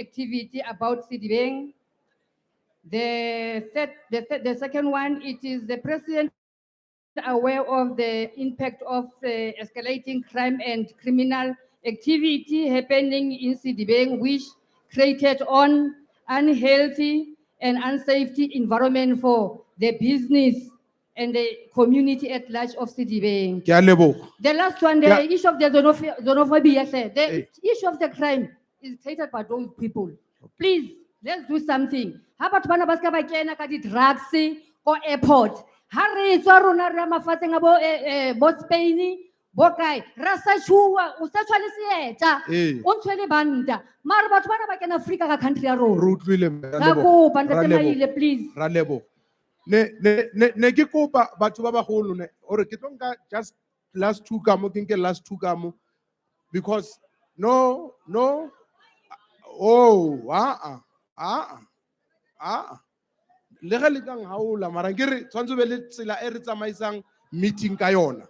activity about Sedibeng. The second one, it is the president aware of the impact of escalating crime and criminal activity happening in Sedibeng, which created an unhealthy and unsafe environment for the business and the community at large of Sedibeng. The last one, the issue of the xenophobia, the issue of the crime is created by those people. Please, let's do something. How about bana ba ska ba kena ka di drugs ko airport? Ha re tswa rona re mafatse nga bo Spain bo kae ra sa chua o sa tshwale seeta o ntshwele banda mara batho bana ba kena Africa ka country ya rona Re utlwile, ra kopa ntate Maile, please. Ra lebo. Ne ke kopa batho ba bagolo ne ore ke tlo nka just last two kamo because no le ga le kang haola mara ke re tshwantse be le tsela e re tsamaisang meeting ka yona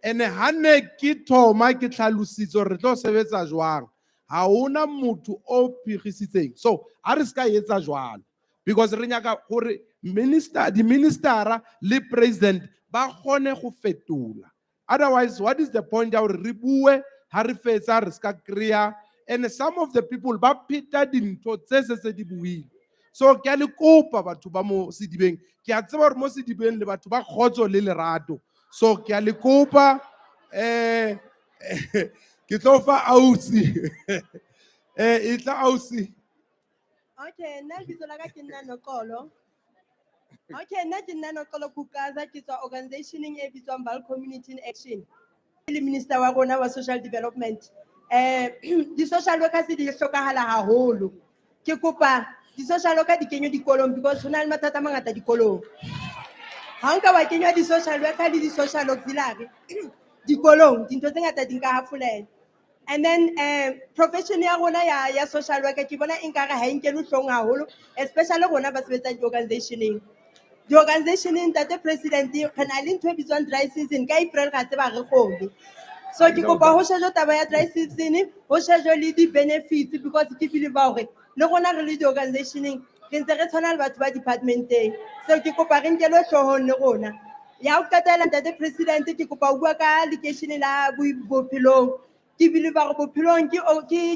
ene ha ne ke thoma ke tlhalositse re tlo sebetsa jwang ha ona motho o phigisitseng so a re ska etsa jwalo because re nyaka gore di ministera le president ba gone go fetola otherwise what is the point ya gore re bue ha re fetsa re ska kreya and some of the people ba pheta dintho tse se di buile so ke a le kopa batho ba mo Sedibeng ke a tseba gore mo Sedibeng le batho ba khotso le lerato so ke a le kopa ke tlo fa ausi e tla ausi. Okay, nna bitso la ka ke nna Nokolo. Okay, nna ke nna Nokolo Kukaza ke tswa organizationeng e bitswang Vaal Community in Action. Le minister wa rona wa social development. Di social workers di hlokahala haholo. Ke kopa di social worker di kenywe dikolong because hona le mathata a mangata dikolong. Ha nka wa kenywa di social worker le di social auxiliary dikolong dintho tse ngata di nka hafolela. And then profession ya rona ya social worker ke bona nkare ha nkele hlong haholo especially rona ba sebetsa di organizationeng. Di organizationeng tate president re na le ntho e bitswang dry season ka April ga tseba re kgone. So ke kopa ho shejwe taba ya dry season ho shejwe le di benefits because ke believe hore le rona re le di organizationeng re ntse re tshwana le batho ba departmenteng so ke kopa re nkele hlohong le rona ya o qetela ntate president ke kopa o bua ka location la bophelong ke believe hore bophelong ke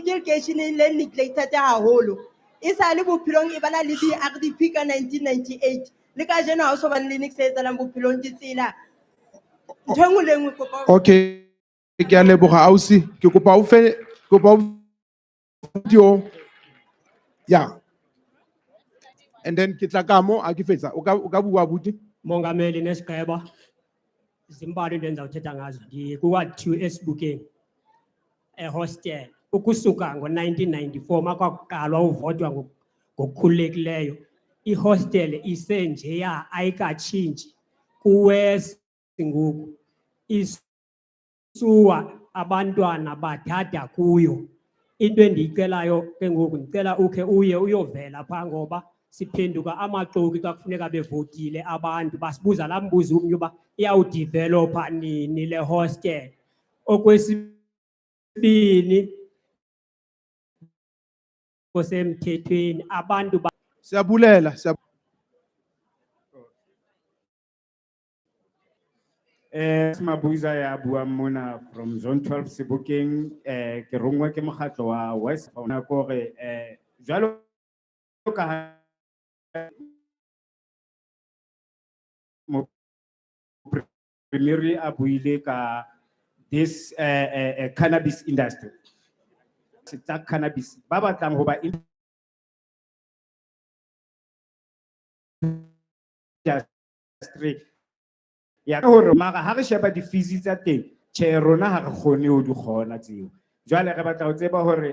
location le neglected haholo e sa le bophelong e bana le di RDP ka 1998 le ka jeno ha o so bana le niks e tsalang bophelong ke tsela ntho le nngwe kopa. Okay ke a leboga ausi ke kopa o video yeah and then ke tla ka mo a ke fetsa o ka bua buti Mongameli nesigqeba zimbali into endizawuthetha ngazo ndikuwa-2 esibukeni hostel ukusuka ngo-1994 makwakuqalwa uvotwa ngokukhululekileyo ihostel isenjeya ayikatshintshi kuwesi ngoku isuwa abantwana badada kuyo into endiyicelayo ke ngoku ndicela ukhe uye uyovela phaa ngoba siphenduka amaxoki xa kufuneka bevotile abantu basibuza laa mbuzo umnye uba iyawudivelopha nini le hostel. Okwesibini kosemthethweni abantu siyabulela Mabuza ya bua mona from zone 12 Sebokeng ke rongwe ke mokgatlo wa West Fauna kore jalo ka mo primary a buile ka this cannabis industry tsa cannabis ba batlang ho ba industry ya hore mara ha re sheba di fees tsa teng che rona ha re kgone ho di kgona tseo jwale re batla ho tseba hore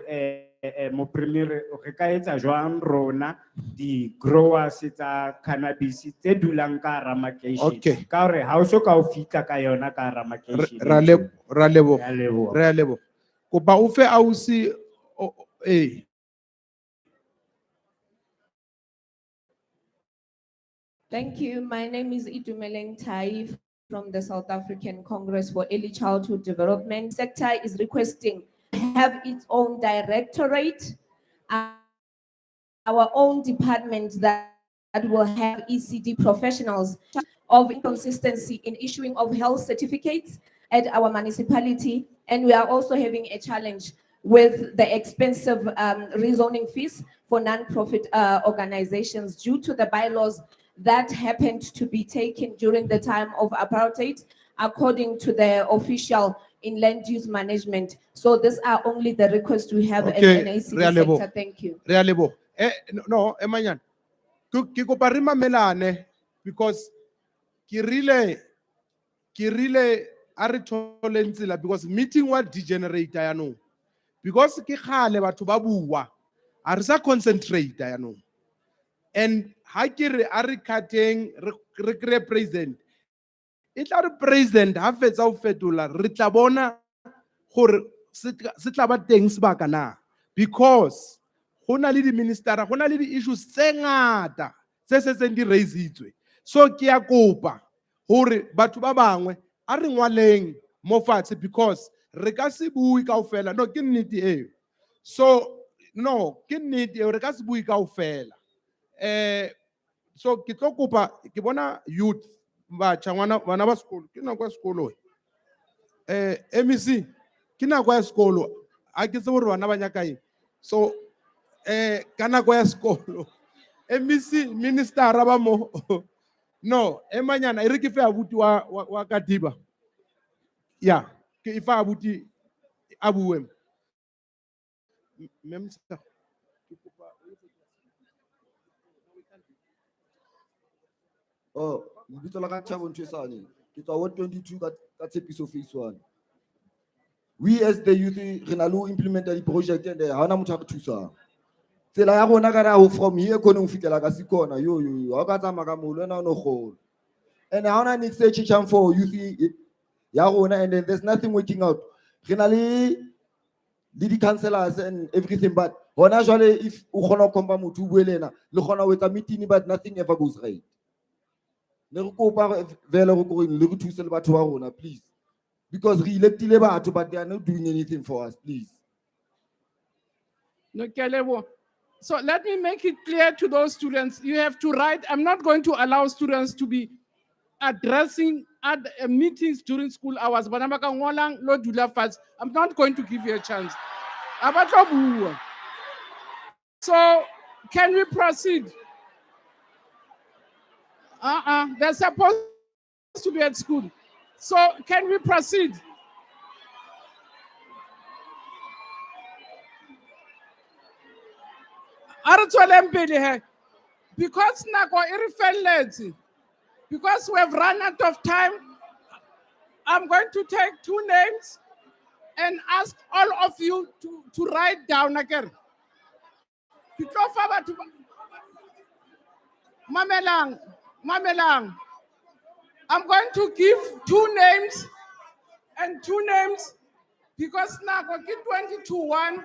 mo premier re ka etsa jwang rona di growers tsa cannabis tse dulang ka Ramacation ka hore ha o so ka o fitla ka yona ka Ramacation ra lebo ko ba o fe ausi Thank you. My name is Itumeleng Tai from the South African Congress for Early Childhood Development. Sector is requesting to have its own directorate our own department that will have ECD professionals of consistency in issuing of health certificates at our municipality. And we are also having a challenge with the expensive rezoning fees for non-profit organizations due to the bylaws that happened to be taken during the time of apartheid, according to the official in land use management. So these are only the requests we have as an ACD Realebo. sector. Thank you. Realebo. No, Emanyan. Ke kopa re mamelane because ke rile a re tholeng tsela because meeting wa degenerator yaanong. Because ke khale batho ba bua a re sa concentrate yaanong. And ha ke re a re cutting re kry president. E tla re president ha fetsa ho fetola re tla bona gore se tla ba teng sebaka na, because go na le di ministera go na le di issues tse ngata tse setseng di raisitswe. So ke ya kopa gore batho ba bangwe a re ngwaleng mo fatshe because re ka se bue kaofela. No, ke nnete eo. So no, ke nnete eo re ka se bue kaofela. So ke tlo kopa ke bona youth batjha bana ba sekolo ke nako ya sekolo MEC ke nako ya sekolo a ke tse gore bana ba nyaka eng. So ka nako ya sekolo MEC minister ba mo no Emanyana e re ke fe abuti wa Kadiba ya ke ifa abuti a bue mem sa Oh, lebitso la ka Thabo Ntshesane. Ke tswa Ward 22 ka Tshepiso phase 1. We as the youth re na le ho implementa di project and ha hona motho a re thusang. Tsela ya rona ka ho from here kone ho fitela ka sikona yo ha ka tsamaya ka mo lena no kgolo. And ha hona next chance for youth ya rona, and then there's nothing working out. Re na le di councillors and everything, but hona jwale if o khona ho kompa motho o bue lena le khona ho etsa meeting but nothing ever goes right. Le kopa vele go le re thuse le batho ba rona please, because re electile batho but they are not doing anything for us, please. No, Kelebo. So let me make it clear to those students, you have to write. I'm not going to allow students to be addressing at meetings during school hours. But I'm not going to give you a chance. So can we proceed? They're supposed to be at school. So can we proceed? Because because we have run out of time, I'm going to take 2 names and ask all of you to write down again. Mamelang. I'm going to give 2 names and 2 names because Nagoki 22-1,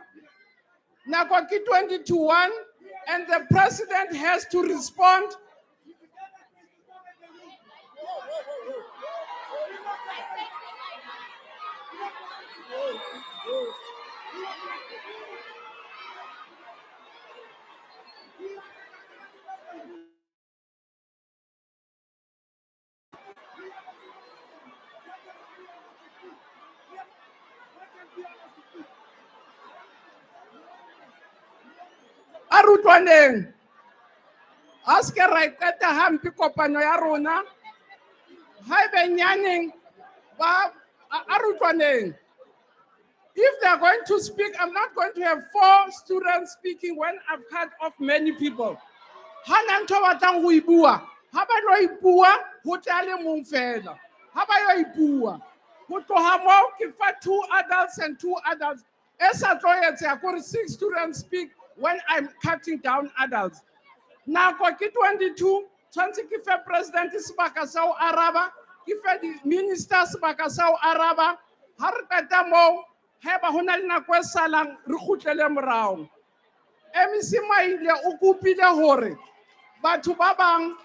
Nagoki 22-1, and the president has to respond. Arutwaneng, aske raikata hampi kopano ya rona, haibe nyaneng, ba arutwaneng. If they are going to speak, I'm not going to have 4 students speaking when I've cut off many people. Hananto batang ho ibua, ha ba lo ibua ho tla le mong fela. Ha ba yo ibua, ho tloha mo ke fa 2 adults and 2 adults. Esa tlo etsa gore 6 students speak when I'm cutting down adults. Now, ke 22, tshwantse ke fe president sebaka sa ho araba, ke fe di minister sebaka sa ho araba. Ha re qeta mo, ha ba hona le nako e salang re kgutlele morao. MEC Maile o kopile hore batho ba bang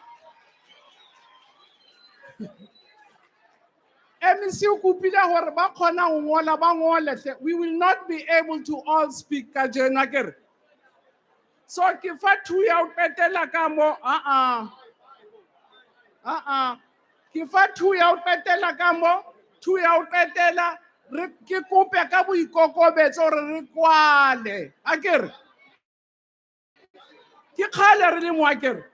MEC o kopile hore ba khona ho ngola ba ngole. We will not be able to all speak ka jena kere. So ke fa 2 ya o qetela ka mo ke fa 2 ya o qetela ka mo 2 ya o qetela re ke kope ka boikokobetso re re kwale akere ke khale re le mo akere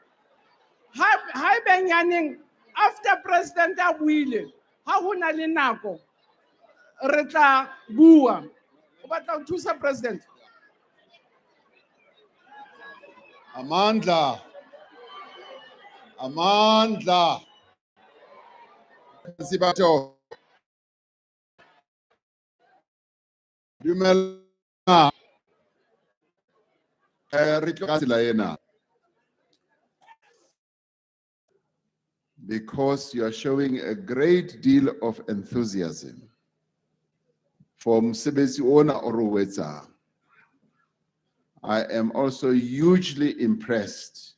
ha benyaneng after president a buile ha hona le nako re tla bua o batla ho thusa president Amandla. Amandla. Sibato. Dumela. Re tlo ka tsela ena. Because you are showing a great deal of enthusiasm for mosebetsi ona o re o etsang. I am also hugely impressed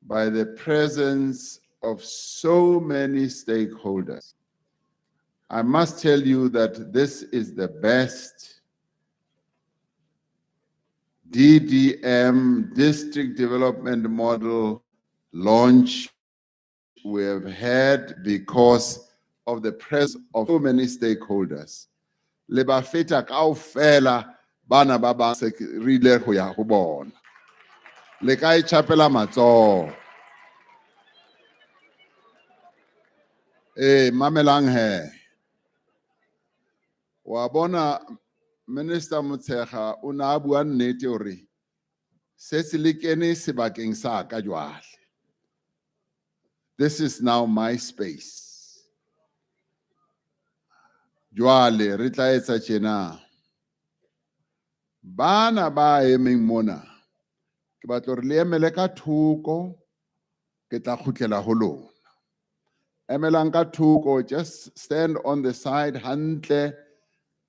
by the presence of so many stakeholders. I must tell you that this is the best DDM, District Development Model, launch we have had because of the presence of so many stakeholders. Le ba feta kaofela bana ba ba se rile go ya go bona. Le ka ichapela matsoho. Mamelang he. Wa bona Minister Motshega o na bua nnete hore se se le kene sebakeng sa ka jwale. This is now my space. Jwale re tla etsa tjena. Bana ba emeng mona ke batla re le emele ka thoko ke tla khutlela ho lona. Emelang ka thoko, just stand on the side hantle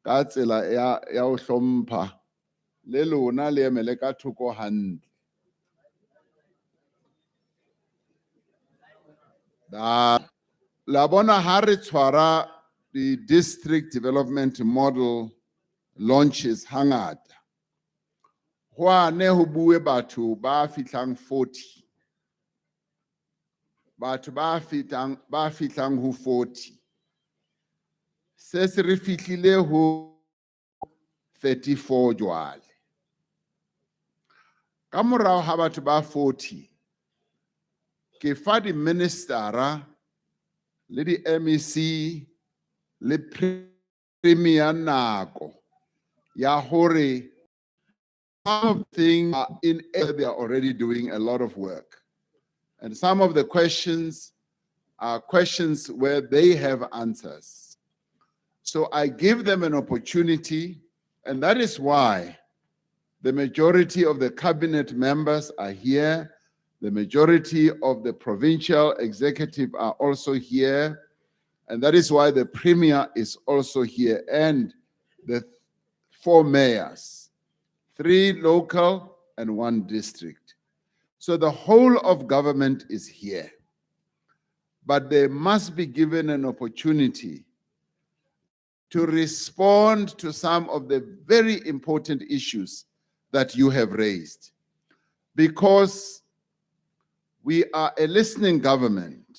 ka tsela ya ho hlompha le lona le emele ka thoko hantle. La bona ha re tshwara the district development model launches hangata. Hwane ho bue batho ba fitlang 40. Batho ba fitlang ho 40. Se se re fihlile ho 34 jwale. Ka morao ha batho ba 40 ke fa di ministera le di MEC le premier nako ya hore some of things are in air, they are already doing a lot of work. And some of the questions are questions where they have answers. So I give them an opportunity, and that is why the majority of the cabinet members are here. The majority of the provincial executive are also here. And that is why the premier is also here, and the 4 mayors, 3 local and 1 district. So the whole of government is here. But they must be given an opportunity to respond to some of the very important issues that you have raised. Because we are a listening government.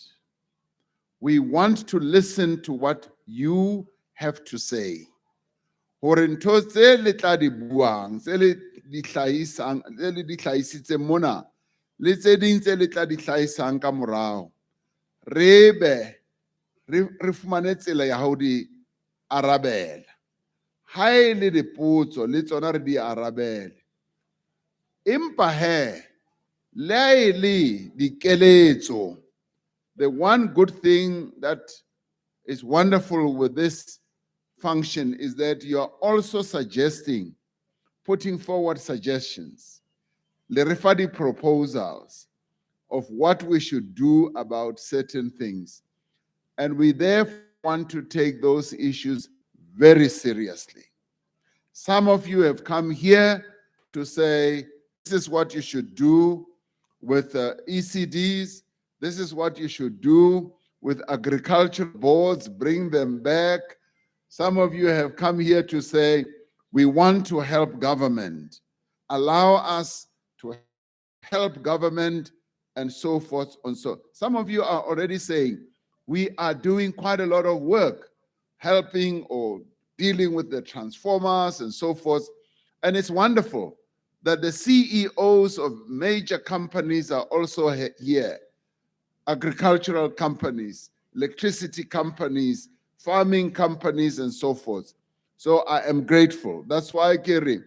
We want to listen to what you have to say. Hore ntho tse le tla di buang, tse le di hlahisang, tse le di hlahisitse mona, le tse ding tse le tla di hlahisang ka morao. Re fumane tsela ya ho di arabela. Ha e le dipotso le tsona re di arabele. Empa he, le le dikeletso. The one good thing that is wonderful with this function is that you are also suggesting, putting forward suggestions, lerefadi proposals of what we should do about certain things. And we therefore want to take those issues very seriously. Some of you have come here to say, this is what you should do with ECDs. This is what you should do with agricultural boards, bring them back. Some of you have come here to say, we want to help government. Allow us to help government, and so forth and so. Some of you are already saying, we are doing quite a lot of work, helping or dealing with the transformers and so forth. And it's wonderful that the CEOs of major companies are also here. Agricultural companies, electricity companies, farming companies, and so forth. So I am grateful. That's why, Kiri,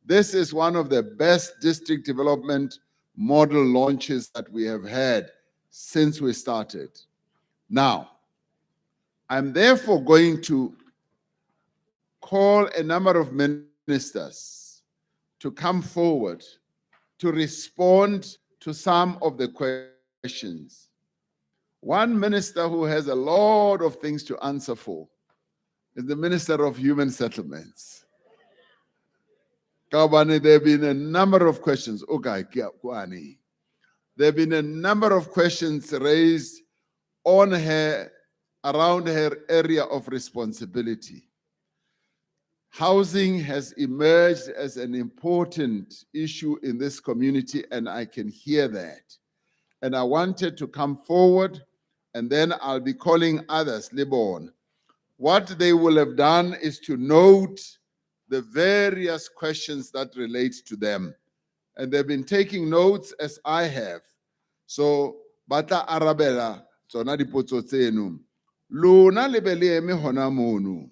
this is one of the best district development model launches that we have had since we started. Now, I'm therefore going to call a number of ministers to come forward to respond to some of the questions. One minister who has a lot of things to answer for is the Minister of Human Settlements. Kabani, there have been a number of questions. Okay, Kwani. There have been a number of questions raised on her, around her area of responsibility. Housing has emerged as an important issue in this community, and I can hear that. And I wanted to come forward, and then I'll be calling others, Libon. What they will have done is to note the various questions that relate to them. And they've been taking notes as I have. So, Bata Arabella, tsona dipotso tseno. Lona le be le eme hona mono.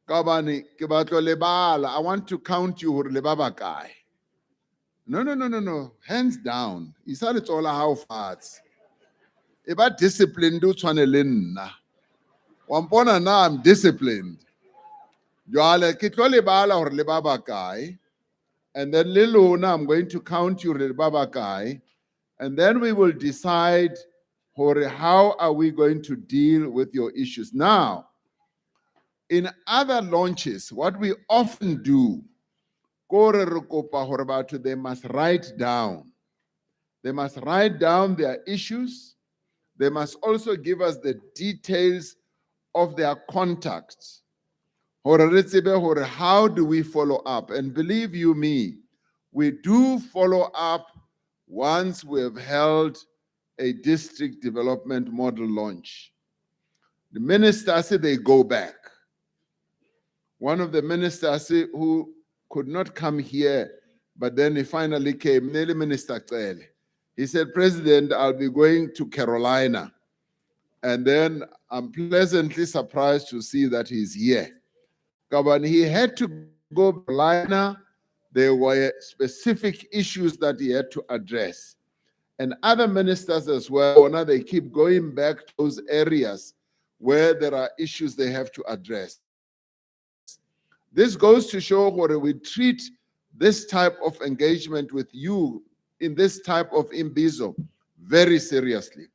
Kabani, ke batlo lebala. I want to count you hore le ba bakae. No. Hands down. Isa le tsola how fast. Eba disciplined do tshwane le nna. Wampona na I'm disciplined. Jwale ke tlo lebala hore le ba bakae. And then le lona I'm going to count you le ba bakae. And then we will decide how are we going to deal with your issues. Now, in other launches, what we often do, they must write down. They must write down their issues. They must also give us the details of their contacts. How do we follow up? And believe you me, we do follow up once we have held a district development model launch. The minister said they go back. One of the ministers who could not come here, but then he finally came, Minister Cyril. He said, President, I'll be going to Carolina. And then I'm pleasantly surprised to see that he's here. But he had to go to Carolina. There were specific issues that he had to address. And other ministers as well, now they keep going back to those areas where there are issues they have to address. This goes to show where we treat this type of engagement with you in this type of Imbizo very seriously.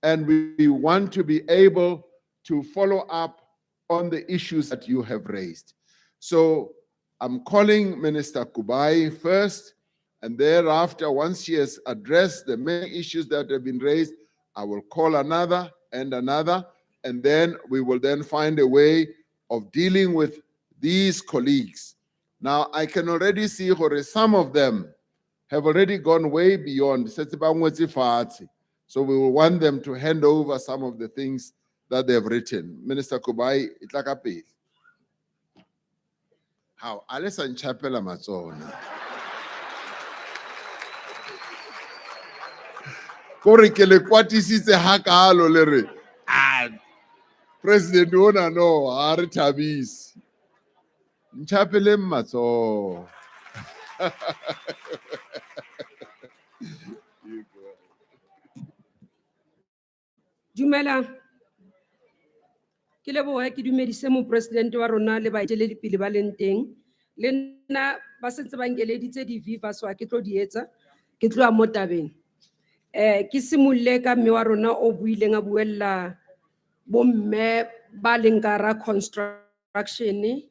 And we want to be able to follow up on the issues that you have raised. So I'm calling Minister Kubai first, and thereafter, once she has addressed the main issues that have been raised, I will call another, and then we will then find a way of dealing with these colleagues. Now, I can already see where some of them have already gone way beyond. So we will want them to hand over some of the things that they have written. Minister Kubai, itlakape. How? Alison Chapela Mazzona. Kore ke le kwatisitse hakalo le re. President ona no, a re thabisi. Nchapele matso. Dumela. Ke leboha ke dumedise mo president wa rona le baeteledipele ba leng teng. Le nna ba setse ba ngeleditse di viva so ke tlo di etsa. Ke tlo a mo tabeng. Ke simolle ka mme wa rona o buileng a buella bo mme ba leng ka ra construction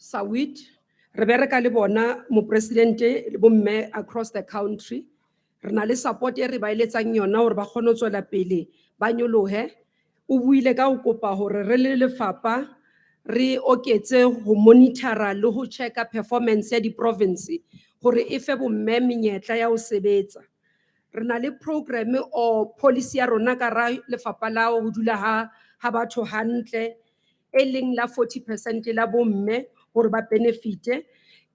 Sawit re bereka le bona mo president le bo mme across the country. Re na le support e re ba iletsang yona hore ba kgone ho tswela pele ba nyolohe. O buile ka o kopa hore re le lefapha re oketse ho monitora le ho checka performance ya di province gore e fe bomme menyetla ya ho sebetsa. Re na le program or policy ya rona ka ra lefapha la ho dula ha batho hantle e leng la 40% la bomme gore ba benefite.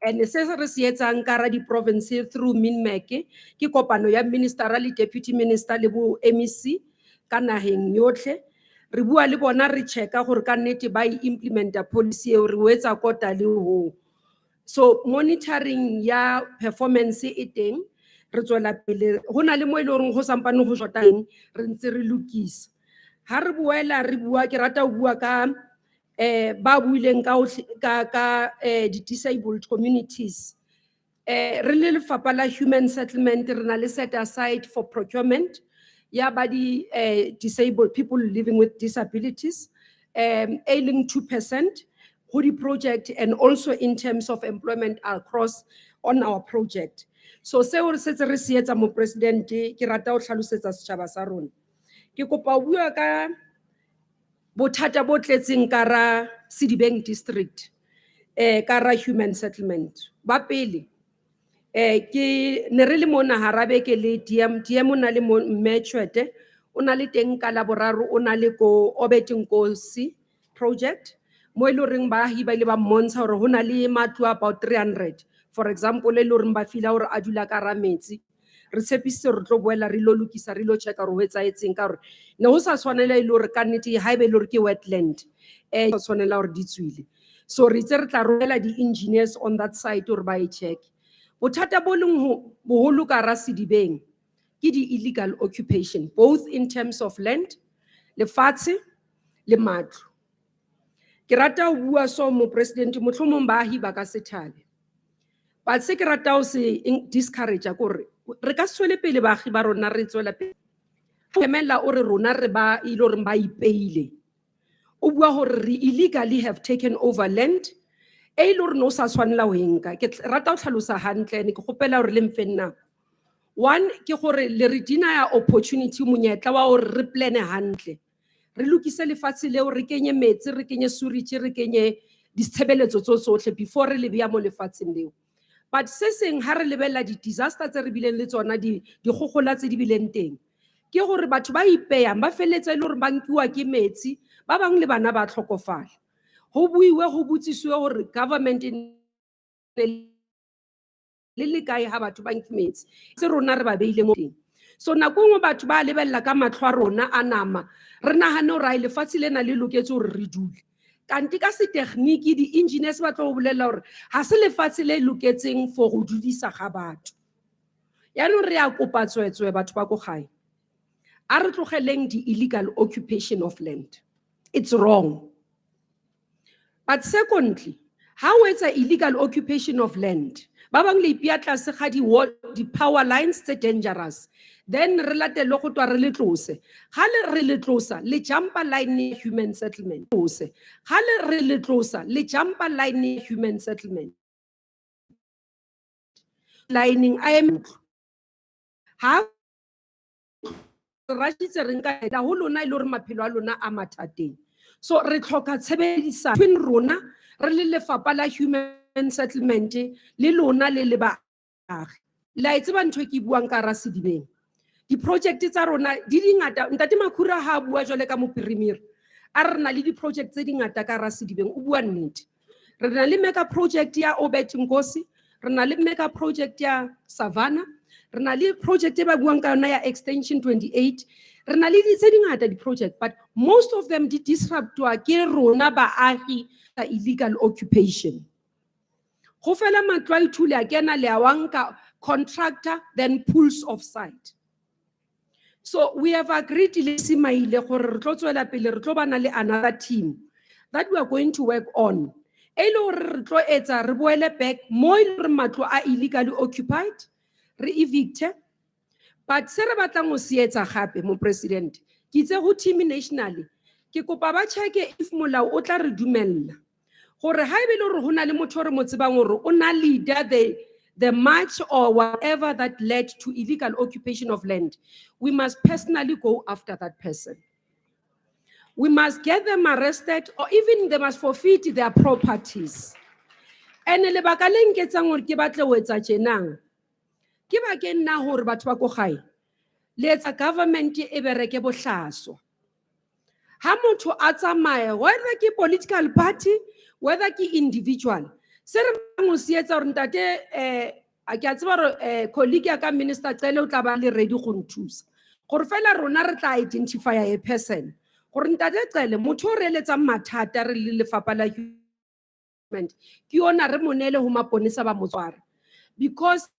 And se re se etsang ka ra di province through Minmec ke kopano ya minister le deputy minister le bo MEC ka naheng yotlhe. Re bua le bona re checka gore ka nnete ba implementa policy e re wetsa kota le ho. So monitoring ya performance e teng re tswela pele go na le mo ile reng go sampane go shota eng re ntse re lokisa. Ha re buela re bua ke rata ho bua ka ba buileng ka di disabled communities. Re le lefapha la human settlement re na le set aside for procurement ya ba di disabled people living with disabilities ailing 2% ho di project and also in terms of employment across on our project. So se re setse re se etsa mo president ke rata ho hlalosetsa setjhaba sa rona. Ke kopa bua ka bothata bo tletseng ka ra Sedibeng district ka ra human settlement. Ba pele ke ne re le mona harabe ke le DM o na le Mechwete o na le teng ka laboraro o na le ko Obeting Kosi project mo ile reng ba hiba le ba montsha hore ho na le matlo about 300 for example le reng ba fila hore a dula ka ra metsi re tshepisitse re tlo boela re lo lokisa re lo checka re ho etsaetseng ka hore ne ho sa tshwanela ile hore ka nnete ha ibe le hore ke wetland ho tshwanela hore di tswile so re itse re tla roela di engineers on that side hore ba e check. Bothata bo leng boholo ka ra Sedibeng ke di illegal occupation both in terms of land lefatshe le matlo. Ke rata ho bua so mo president mohlomong baahi ba ka sethabe but se ke rata ho se discourage gore re ka swele pele baagi ba rona re tswela pele femela o re rona re ba ile re ba ipeile o bua gore re illegally have taken over land e ile re no sa tshwanela ho enka ke rata ho tlhalosa hantle ne ke gopela hore le mfenna one ke gore le re dina ya opportunity monyetla wa hore re plane hantle re lokise lefatshe leo re kenye metsi re kenye sewage re kenye ditshebeletso tsohle before re le bea mo lefatsheng leo but se seng ha re lebella di disaster tse re bileng le tsona di gogola tse di bileng teng ke gore batho ba ipeang ba feletse le hore ba nkiwa ke metsi ba bang le bana ba tlhokofala ho buiwe ho butsiswe hore government le kae ha batho ba nkimetse se rona re ba beile mo teng so nako ngwe batho ba lebella ka matlho a rona a nama re nahane hore ile fatshe lena le loketse hore re dule kanti ka se technique di engineers ba tlo bolela hore ha se lefatshe le loketseng for go dudisa ga batho ya no re a kopa tswetswe batho ba go gae a re tlogeleng di illegal occupation of land. It's wrong. But secondly, how is a illegal occupation of land? Ba bang le ipia tlase ga di power lines tse dangerous. Then re latelo go twa re le tlose. Ga le re le tlosa le jumper line human settlement. Tlose. Ga le re le tlosa le jumper line human settlement. Lining I am ha ratitse re nka la ho lona ile re maphelo a lona a mathateng. So re tlhoka tshebedisano between rona re le lefapha la human settlement le lona le baagi. La itse ba ntwe ke buang ka ra Sedibeng. Di project tsa rona di dingata ntate Makhura ha bua jole ka mopirimiri. A re na le di project tse dingata ka ra Sedibeng o bua nnete. Re na le mega project ya Obeting Kosi, re na le mega project ya Savannah, re na le project e ba buang ka yona ya extension 28. Re na le di tse dingata di project but most of them di disruptwa ke rona baagi ka illegal occupation. Go fela matlo a ithule a kena le a wanka contractor then pulls off site. So we have agreed le simaile gore re tlo tswela pele re tlo bana le another team that we are going to work on. Elo re tlo etsa re boele back mo re matlo a illegally occupied re evicte. But se re batlang go se etsa gape mo president ke itse go team nationally ke kopa ba check if molao o tla re dumella gore ha ebe le re hona le motho re mo tsebang gore o na leader the march or whatever that led to illegal occupation of land, we must personally go after that person. We must get them arrested or even they must forfeit their properties. ene lebaka le nketsang hore ke batle ho etsa tjenang ke bakeng nna hore batho ba ko gae le etsa government e bereke bohlaswa ha motho a tsamaya whether ke political party whether ke individual se re mo se etsa hore ntate a ke a tseba hore colleague ya ka minister Cele o tla ba le ready go nthusa gore fela rona re tla identify a person gore ntate Cele motho o re eletsang mathata re le lefapha la ke yona re monele ho maponesa ba motswara because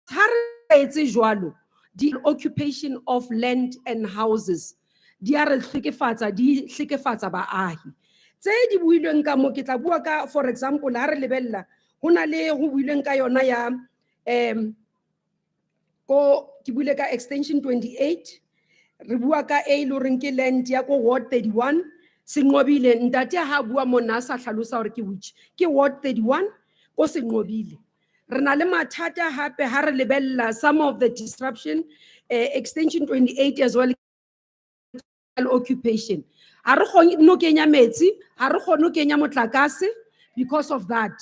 ha re etse jwalo the occupation of land and houses di a re hlekefatsa baahi tse di builweng ka mo ke tla bua ka for example ha re lebella hona le ho builweng ka yona ya ko ke buile ka extension 28 re bua ka e le reng ke land ya ko ward 31 Sinqobile ntate ha bua mona sa hlalosa hore ke which ke ward 31 ko Sinqobile re na le mathata hape ha re lebella some of the disruption extension 28 as well occupation ha re kgone no kenya metsi ha re kgone kenya motlakase because of that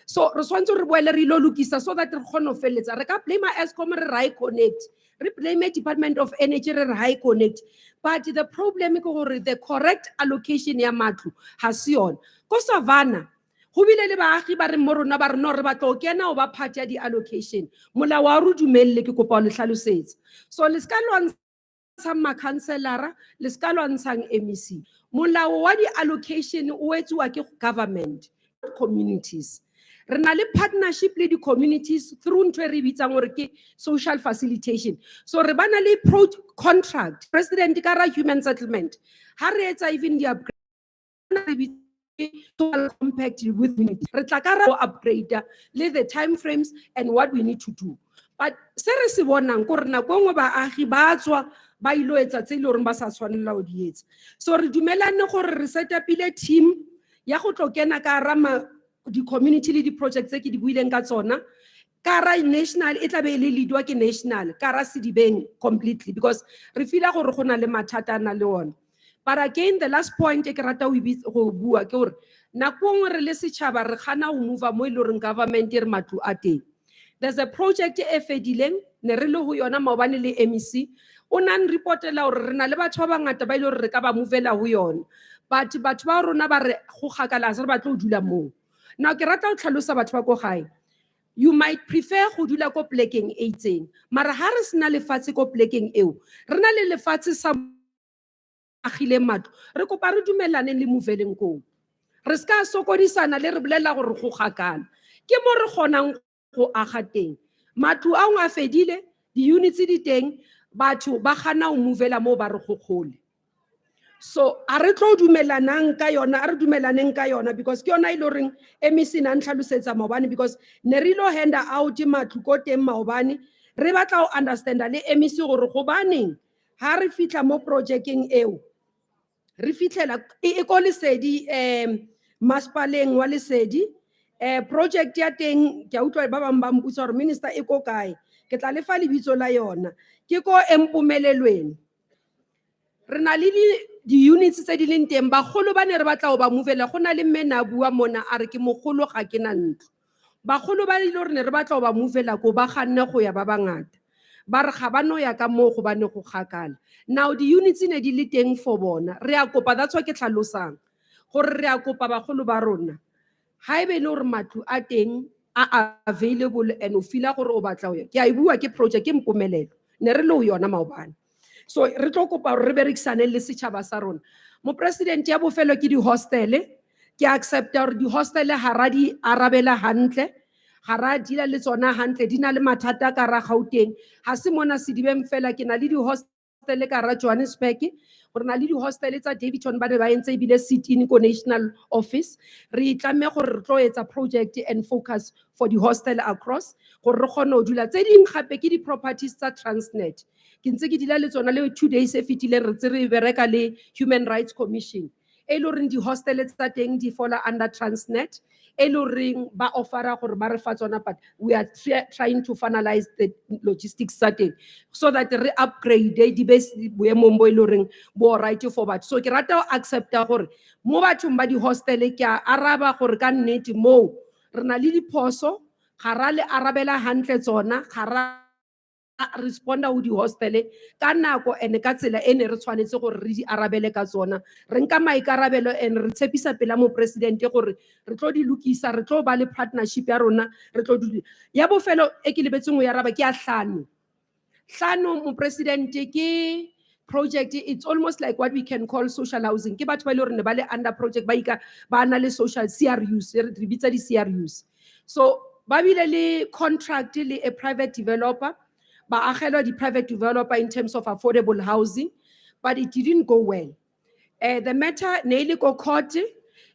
so re swantse re boele re lo lokisa so that re kgone ho feletsa re ka blame Eskom re rai connect re blame Department of Energy re high connect but the problem is the correct allocation ya matlu ha se yona ko Savannah go bile le baagi ba re mo rona ba re no re batla o kena o ba part ya di allocation mola wa ru dumelle ke kopa le hlalosetsa so le ska lwantsha ma councilora le ska lwantshang MEC molao wa di allocation o etsiwa ke government communities re na le partnership le di communities through ntwe re bitsang hore ke social facilitation so re bana le contract president ka ra human settlement ha re etsa even di upgrade compact with unity re tla ka ra upgrade le the time frames and what we need to do but se re se bonang gore na go ngwe baagi ba tswa ba ilo etsa tse ile hore ba sa tshwanela o di etsa so re dumelane gore re set up ile team ya go tlo kena ka rama di community le di projects tse ke di buileng ka tsona kara national e tla be le leadwa ke national kara Sedibeng completely because re feel gore gona le mathata na le ona but again the last point e ke rata go bua ke gore nako re le setšhaba re gana go move mo ile reng government re matlu a teng there's a project e fedileng ne re le ho yona maobane le MEC o nan reportela gore re na le batho ba bangata ba ile re ka ba movela ho yona but batho ba rona ba re go gakala re batla go dula mo now ke rata go tlhalosa batho ba go gae you might prefer go dula ko plekeng e itseng mara ha re sena lefatshe ko plekeng eo re na le lefatshe sa agile matlo re kopa re dumelane le moveleng ko re ska sokodisana le re bolela gore go gakala ke mo re gonang go aga teng matlo a ngwa fedile di units di teng batho ba gana o movela mo ba re go gole so a re tlo dumelanang ka yona a re dumelaneng ka yona because ke yona ile reng MEC na ntlhalosetsa maobane because ne re lo hand out matlo ko teng maobane re batla o understand le MEC gore go baneng ha re fitla mo projecteng eo re fitlela e ko Lesedi maspaleng wa Lesedi project ya teng ke a utlwa ba bang ba mputsa gore minister e ko kae ke tla le fa lebitso la yona ke ko Empumelelweni re na le di units tse di leng teng bagolo ba ne re batla go ba movela go na le mmena bua mona a re ke mogolo ga ke na ntlo bagolo ba ile re ne re batla go ba movela ko ba ganne go ya ba bangata ba re ga ba no ya ka mo go bane go gakala now di units ne di le teng for bona re a kopa that's why ke tlhalosang gore re a kopa bagolo ba rona ha ebe le gore matlu a teng a available and o fila gore o batla go ya ke a bua ke project ke Mpumelelo ne re le ho yona maobane so re tlo kopa re berekisane le setšhaba sa rona mo president ya bofelo ke di hostel ke accept gore di hostel ha ra di arabela hantle ga ra dila le tsona hantle di na le mathata ka ra Gauteng ha se mona Sedibeng fela ke na le di hostel ka ra Johannesburg gore na le di hostel tsa Davidson ba ba entse bile sit-in ko national office re itlame gore re tlo etsa project and focus for the hostel across gore re kgone ho dula tse ding gape ke di properties tsa Transnet ke ntse ke dila le tsona le 2 days e fitile re tse re bereka le Human Rights Commission e le reng di hostel tsa teng di fall under Transnet e le reng ba offera gore ba re fa tsona but we are trying to finalize the logistics tsa teng so that re upgrade di base boemong bo e le reng bo right for batho so ke rata o accepta gore mo bathong ba di hostel ke a araba gore ka nnete mo re na le diphoso, ga ra le arabela hantle tsona, ga ra responda ho di-hostele ka nako and ka tsela e ne re tshwanetse gore re di arabele ka tsona. Re nka maikarabelo and re tshepisa pela mopresidente gore re tlo di lokisa, re tlo ba le partnership ya rona, re tlo ya bofelo e ke lebetseng ho ya araba ke ya hlano. Hlano mopresidente ke project, it's almost like what we can call social housing. Ke batho ba ile hore ne ba le under project ba na le social CRUs, re bitsa di CRUs. So ba bile le contract le a private developer, ba agela di private developer in terms of affordable housing, but it didn't go well. The matter ne ile go court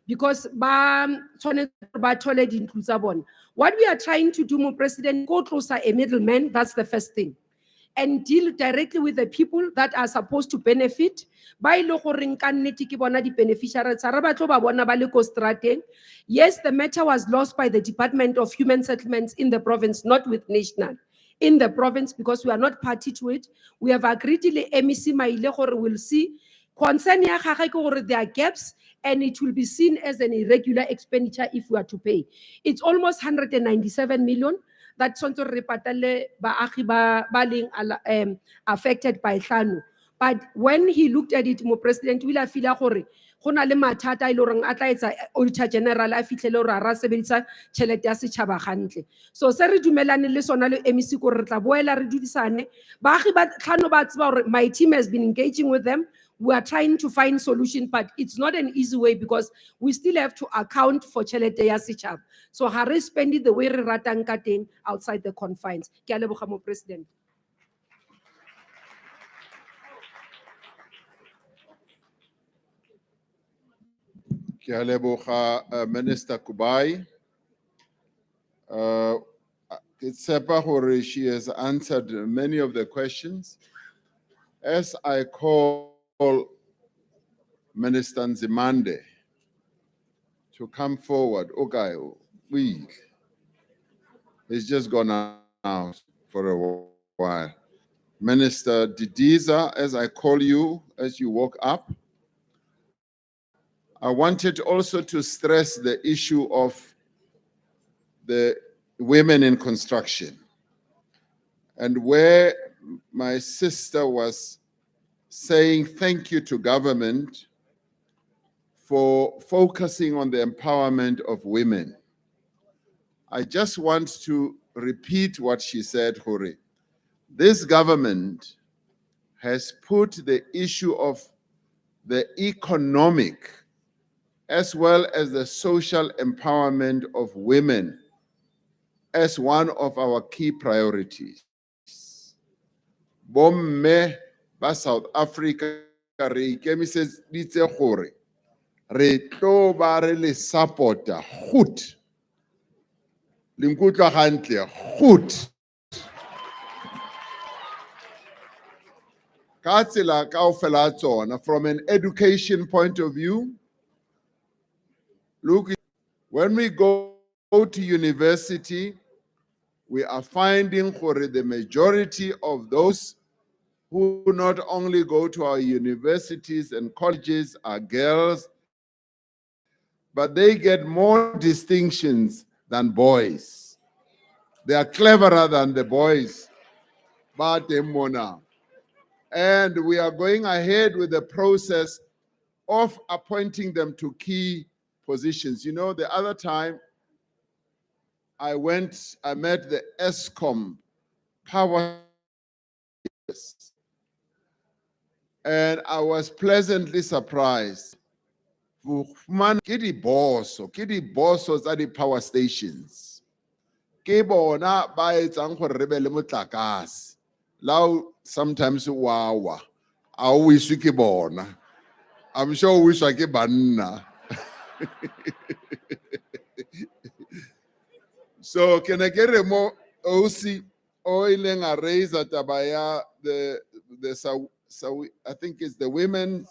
because ba tshwanetse ba thole dintlo tsa bona. What we are trying to do, President, go tlosa a middleman, that's the first thing, and deal directly with the people that are supposed to benefit. Ba ile goreng ka nnete ke bona di beneficiaries ra ba tlo ba bona ba le ko strateng. Yes, the matter was lost by the Department of Human Settlements in the province, not with national. In the province, because we are not party to it. We have agreed le MEC maile gore will see concern ya gagwe ke gore there are gaps and it will be seen as an irregular expenditure if we are to pay. It's almost 197 million that sonto re patale baagi ba leng affected by hlano. But when he looked at it, President will feel gore go na le mathata ile gore a tla etsa auditor general a fitlhele gore a ra sebedisa tšhelete ya setšhaba gantle. So se re dumelane le sona le MEC gore re tla boela re dudisane. Baagi ba tlhano ba tseba gore my team has been engaging with them. We are trying to find solution, but it's not an easy way because we still have to account for tšhelete ya setšhaba. So ha re spend it the way re ratang ka teng outside the confines. Ke a leboga mo President. Ke a leboga, Minister Kubai. Ke tshepa gore she has answered many of the questions. As I call Minister Nzimande to come forward, okay, he's just gone out for a while. Minister Didiza, as I call you, as you walk up, I wanted also to stress the issue of the women in construction, and where my sister was saying thank you to government for focusing on the empowerment of women. I just want to repeat what she said, Hori. This government has put the issue of the economic as well as the social empowerment of women as one of our key priorities. Bomme ba South Africa re ikemiseditse gore re tlo ba re le supporta goed. Le nkutlwa gantle goed. Ka tsela kaofela tsona, from an education point of view, look, when we go to university, we are finding for the majority of those who not only go to our universities and colleges are girls, but they get more distinctions than boys. They are cleverer than the boys. And we are going ahead with the process of appointing them to key positions. You know, the other time I met the ESCOM power, and I was pleasantly surprised. Man, ke di boss at the power stations. Ke bona ba etsang gore re be le motlakase. Lao sometimes wawa. A o wiswe ke bona. I'm sure o wiswa ke banna. So can I get a more OC oiling a raise at Abaya I think it's the women,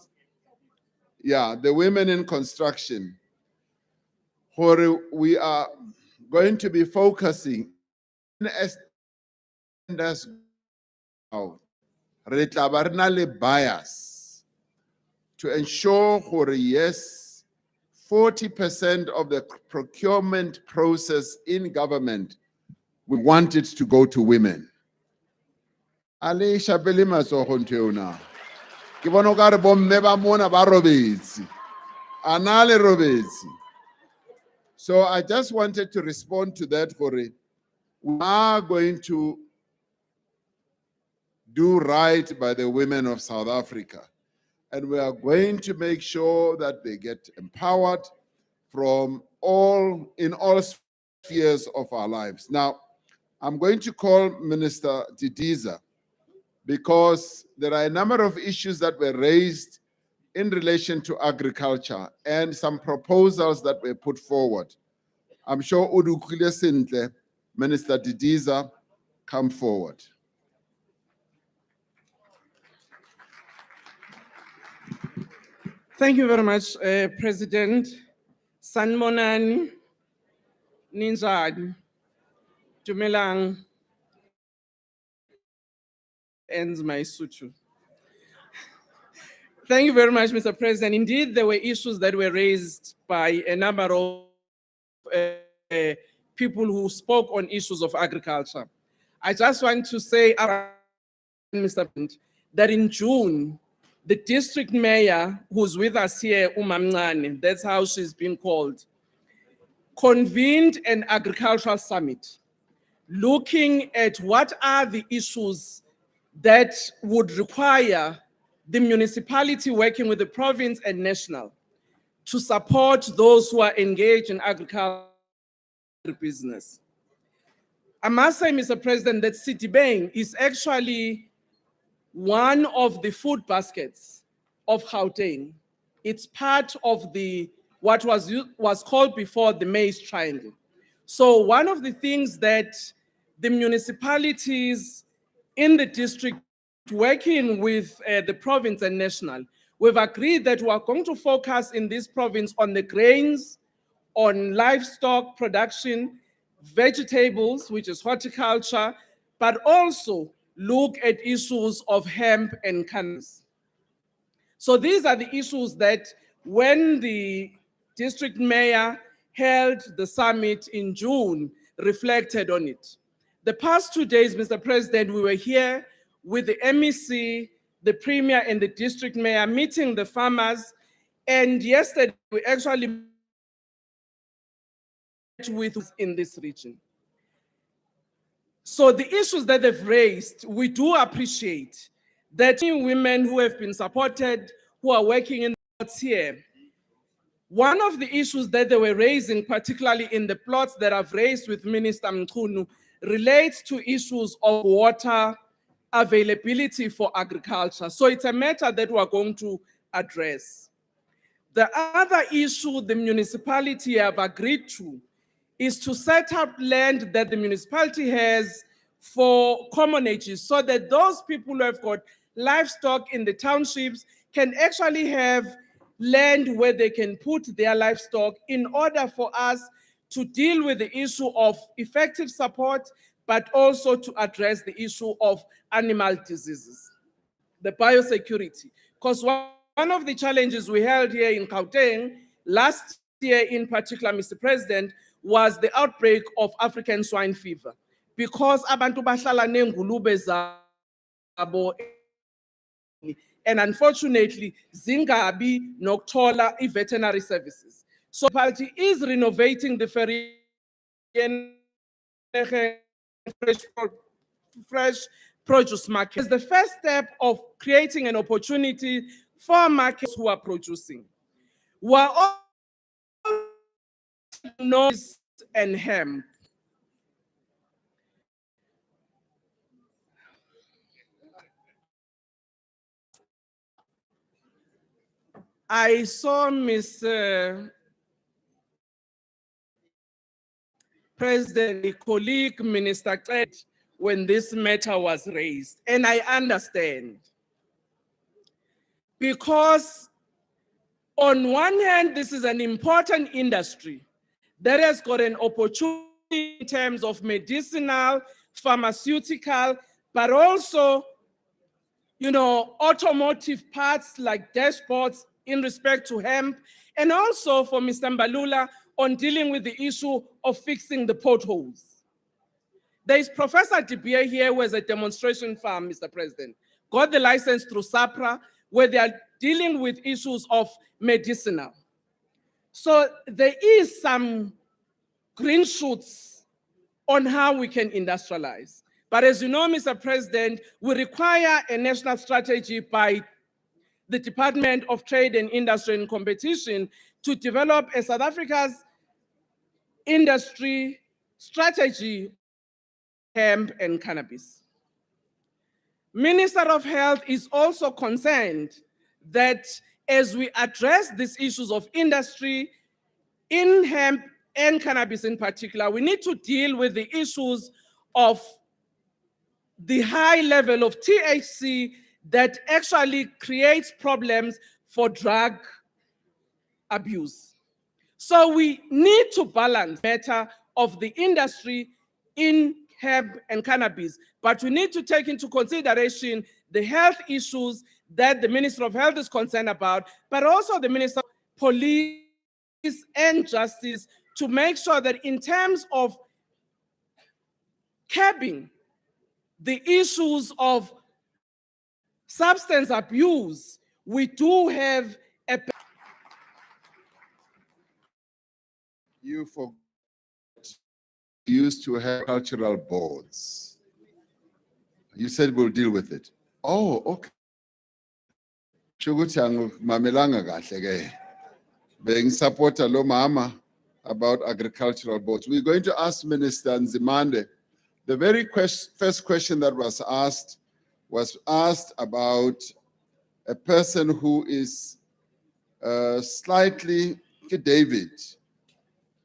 the women in construction. Where we are going to be focusing as bias to ensure yes, 40% of the procurement process in government, we want it to go to women. Ale Sharpeville matsogo ntho eo na. Ke bona o ka re bomme ba mona ba robetse. A na le robetse. So I just wanted to respond to that, Gore. We are going to do right by the women of South Africa. And we are going to make sure that they get empowered in all spheres of our lives. Now, I'm going to call Minister Didiza because there are a number of issues that were raised in relation to agriculture and some proposals that were put forward. I'm sure Udukhile Sintle, Minister Didiza, come forward. Thank you very much, President. Sanmonani, Ninjani, Dumelang, and my sutu. Thank you very much, Mr. President. Indeed, there were issues that were raised by a number of people who spoke on issues of agriculture. I just want to say, Mr. President, that in June, the district mayor, who's with us here, Umamncane, that's how she's been called, convened an agricultural summit looking at what are the issues that would require the municipality working with the province and national to support those who are engaged in agriculture business. I must say, Mr. President, that Sedibeng is actually one of the food baskets of Gauteng. It's part of what was called before the maize triangle. So one of the things that the municipalities in the district working with the province and national, we've agreed that we are going to focus in this province on the grains, on livestock production, vegetables, which is horticulture, but also look at issues of hemp and cannabis. So these are the issues that when the district mayor held the summit in June, reflected on it. The past 2 days, Mr. President, we were here with the MEC, the Premier and the district mayor meeting the farmers. And yesterday, we actually met with in this region. So the issues that they've raised, we do appreciate that women who have been supported, who are working in the plots here. One of the issues that they were raising, particularly in the plots that I've raised with Minister Mchunu, relates to issues of water availability for agriculture. So it's a matter that we're going to address. The other issue the municipality have agreed to is to set up land that the municipality has for commonages so that those people who have got livestock in the townships can actually have land where they can put their livestock in order for us to deal with the issue of effective support, but also to address the issue of animal diseases, the biosecurity. Because one of the challenges we held here in Gauteng last year in particular, Mr. President, was the outbreak of African swine fever. Because abantu bahlala nengulube zabo, and unfortunately, zingabi nokuthola veterinary services. So the municipality is renovating the fresh produce market. It's the first step of creating an opportunity for markets who are producing. We're all noise and hemp. I saw Mr. President, a colleague, Minister Ted, when this matter was raised, and I understand. Because on one hand, this is an important industry that has got an opportunity in terms of medicinal, pharmaceutical, but also, automotive parts like dashboards, in respect to hemp, and also for Mr. Mbalula on dealing with the issue of fixing the potholes. There is Professor De Beer here who has a demonstration farm, Mr. President, got the license through SAPRA, where they are dealing with issues of medicinal. So there is some green shoots on how we can industrialize. But as you know, Mr. President, we require a national strategy by the Department of Trade and Industry and Competition to develop a South Africa's industry strategy, hemp and cannabis. Minister of Health is also concerned that as we address these issues of industry in hemp and cannabis in particular, we need to deal with the issues of the high level of THC that actually creates problems for drug abuse. So we need to balance better of the industry in hemp and cannabis, but we need to take into consideration the health issues that the Minister of Health is concerned about, but also the Minister of Police and Justice, to make sure that in terms of curbing the issues of substance abuse, we do have a... You used to have cultural boards. You said we'll deal with it. Oh, okay. Shukuthi angimamelanga kahle ke. Bengisupporta lo mama about agricultural boards. We're going to ask Minister Nzimande. The very first question that was asked about a person who is slightly, David.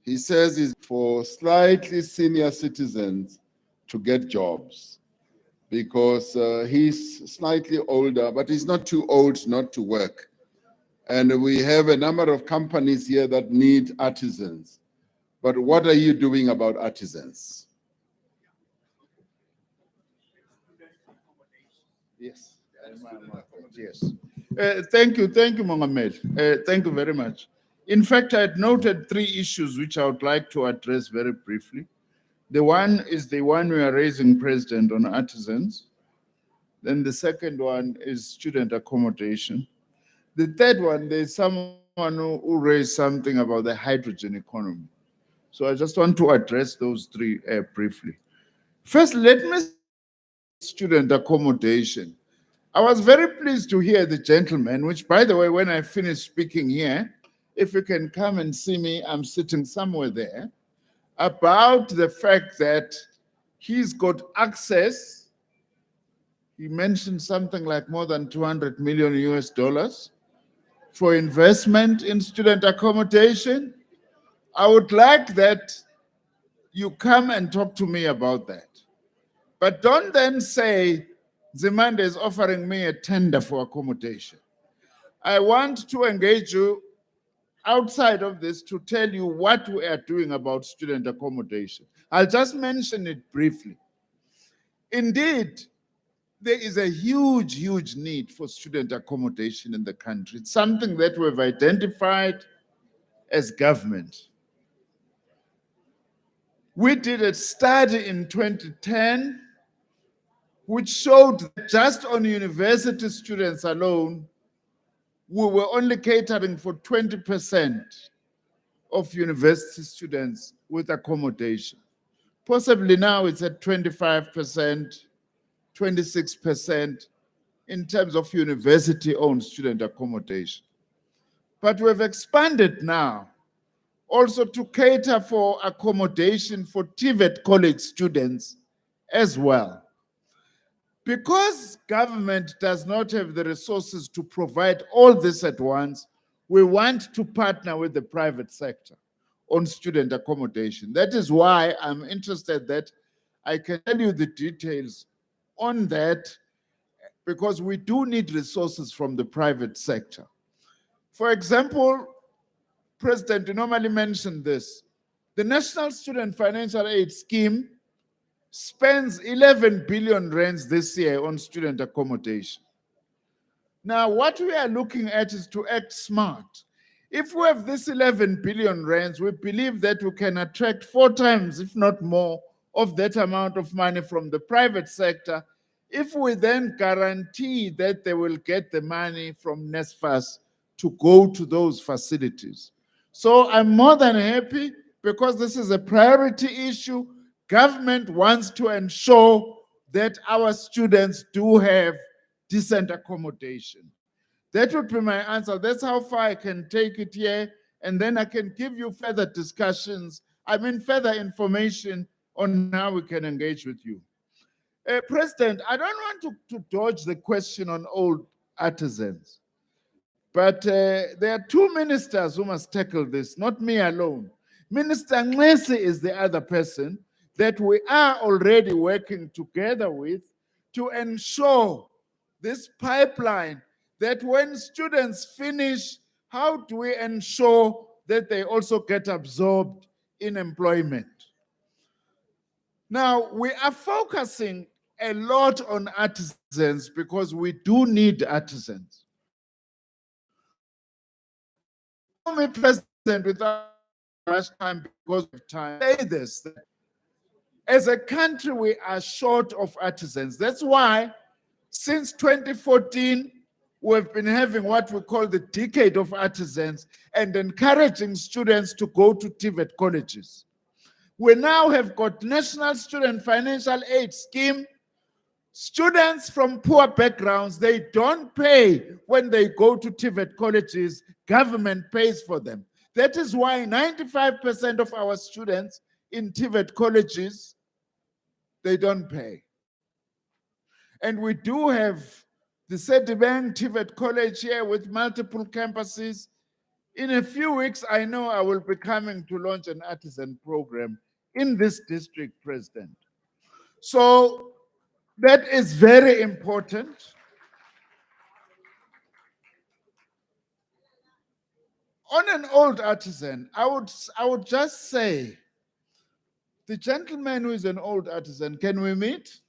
He says it's for slightly senior citizens to get jobs because he's slightly older, but he's not too old not to work. And we have a number of companies here that need artisans. But what are you doing about artisans? Yes. Yes. Thank you, Mongameli. Thank you very much. In fact, I had noted 3 issues which I would like to address very briefly. The one is the one we are raising, President, on artisans. Then the second one is student accommodation. The third one, there's someone who raised something about the hydrogen economy. So I just want to address those 3 briefly. First, let me student accommodation. I was very pleased to hear the gentleman, which, by the way, when I finish speaking here, if you can come and see me, I'm sitting somewhere there, about the fact that he's got access. He mentioned something like more than 200 million US dollars for investment in student accommodation. I would like that you come and talk to me about that. But don't then say, Zimande is offering me a tender for accommodation. I want to engage you outside of this to tell you what we are doing about student accommodation. I'll just mention it briefly. Indeed, there is a huge, huge need for student accommodation in the country. It's something that we've identified as government. We did a study in 2010 which showed that just on university students alone, we were only catering for 20% of university students with accommodation. Possibly now it's at 25%, 26% in terms of university-owned student accommodation. But we've expanded now also to cater for accommodation for TVET college students as well. Because government does not have the resources to provide all this at once, we want to partner with the private sector on student accommodation. That is why I'm interested that I can tell you the details on that, because we do need resources from the private sector. For example, President, you normally mention this. The National Student Financial Aid Scheme spends 11 billion rands this year on student accommodation. Now, what we are looking at is to act smart. If we have this 11 billion rands, we believe that we can attract 4 times, if not more, of that amount of money from the private sector, if we then guarantee that they will get the money from NSFAS to go to those facilities. So I'm more than happy because this is a priority issue. Government wants to ensure that our students do have decent accommodation. That would be my answer. That's how far I can take it here. And then I can give you further discussions, further information on how we can engage with you. President, I don't want to dodge the question on old artisans, but there are 2 ministers who must tackle this, not me alone. Minister Nxesi is the other person that we are already working together with to ensure this pipeline, that when students finish, how do we ensure that they also get absorbed in employment? Now, we are focusing a lot on artisans because we do need artisans. Me, President, without much time because of time, say this. As a country, we are short of artisans. That's why since 2014, we've been having what we call the Decade of Artisans and encouraging students to go to TVET colleges. We now have got National Student Financial Aid Scheme. Students from poor backgrounds, they don't pay when they go to TVET colleges. Government pays for them. That is why 95% of our students in TVET colleges, they don't pay. And we do have the Sedibeng TVET College here with multiple campuses. In a few weeks, I know I will be coming to launch an artisan program in this district, President. So that is very important. On an old artisan, I would just say, the gentleman who is an old artisan, can we meet?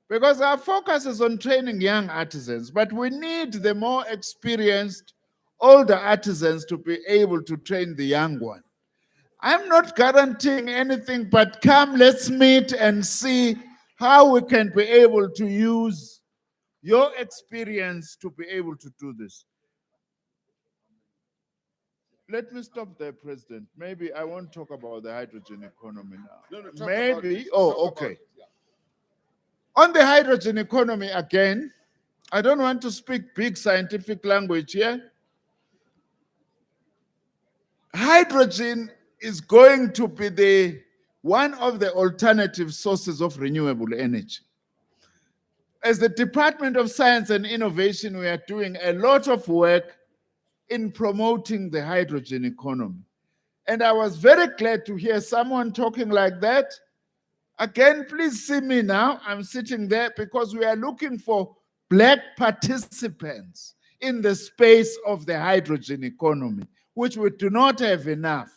Because our focus is on training young artisans, but we need the more experienced older artisans to be able to train the young one. I'm not guaranteeing anything, but come, let's meet and see how we can be able to use your experience to be able to do this. Let me stop there, President. Maybe I won't talk about the hydrogen economy now. No, Maybe, okay. On the hydrogen economy again, I don't want to speak big scientific language here. Hydrogen is going to be one of the alternative sources of renewable energy. As the Department of Science and Innovation, we are doing a lot of work in promoting the hydrogen economy. And I was very glad to hear someone talking like that. Again, please see me now. I'm sitting there because we are looking for Black participants in the space of the hydrogen economy, which we do not have enough.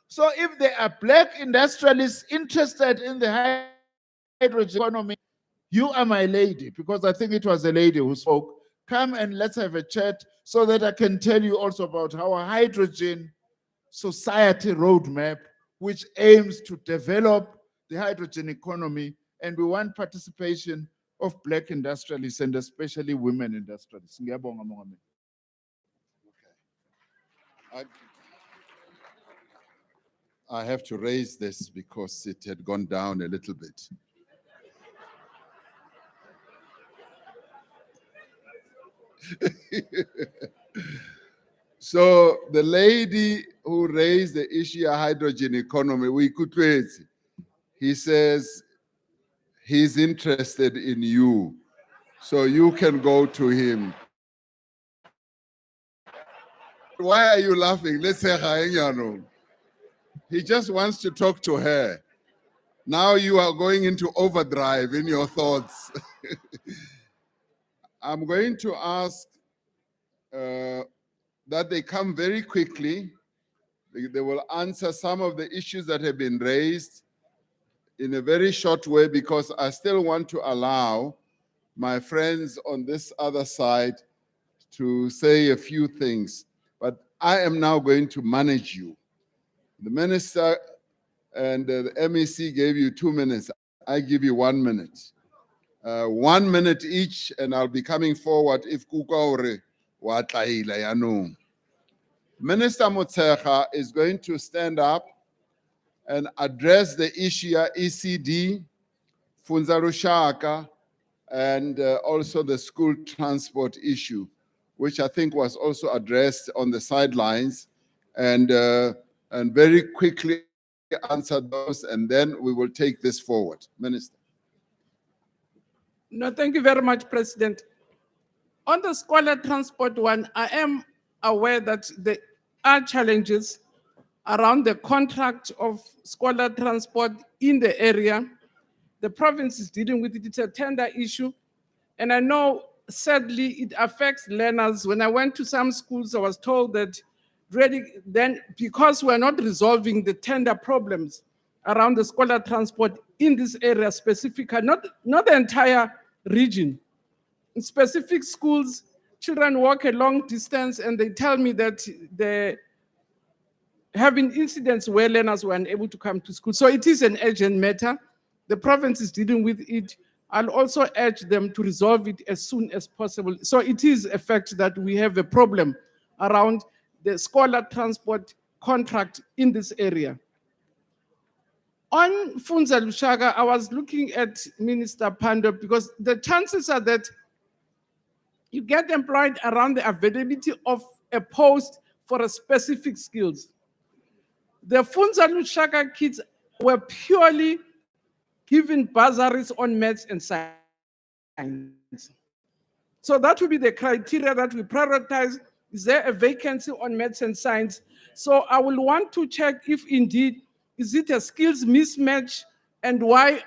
So if there are Black industrialists interested in the hydrogen economy, you are my lady, because I think it was a lady who spoke. Come and let's have a chat so that I can tell you also about our hydrogen society roadmap, which aims to develop the hydrogen economy, and we want participation of Black industrialists and especially women industrialists. Ngiyabonga, Mongameli. I have to raise this because it had gone down a little bit. So the lady who raised the issue of hydrogen economy, he says he's interested in you, so you can go to him. Why are you laughing? Let's say he just wants to talk to her. Now you are going into overdrive in your thoughts. I'm going to ask that they come very quickly. They will answer some of the issues that have been raised in a very short way, because I still want to allow my friends on this other side to say a few things, but I am now going to manage you. The minister and the MEC gave you 2 minutes. I give you 1 minute. 1 minute each, and I'll be coming forward if Kukaore wa tlaila yanong. Minister Motshekga is going to stand up and address the issue ya ECD, Funza Lushaka, and also the school transport issue, which I think was also addressed on the sidelines, and very quickly answer those, and then we will take this forward. Minister. No, thank you very much, President. On the scholar transport one, I am aware that there are challenges around the contract of scholar transport in the area. The province is dealing with it. It's a tender issue. And I know, sadly, it affects learners. When I went to some schools, I was told that really then, because we're not resolving the tender problems around the scholar transport in this area specifically, not the entire region. In specific schools, children walk a long distance and they tell me that they're having incidents where learners were unable to come to school. So it is an urgent matter. The province is dealing with it. I'll also urge them to resolve it as soon as possible. So it is a fact that we have a problem around the scholar transport contract in this area. On Funza Lushaka, I was looking at Minister Pandor because the chances are that you get employed around the availability of a post for a specific skills. The Funza Lushaka kids were purely given bursaries on maths and science. So that will be the criteria that we prioritize. Is there a vacancy on maths and science? So I will want to check if indeed, is it a skills mismatch and why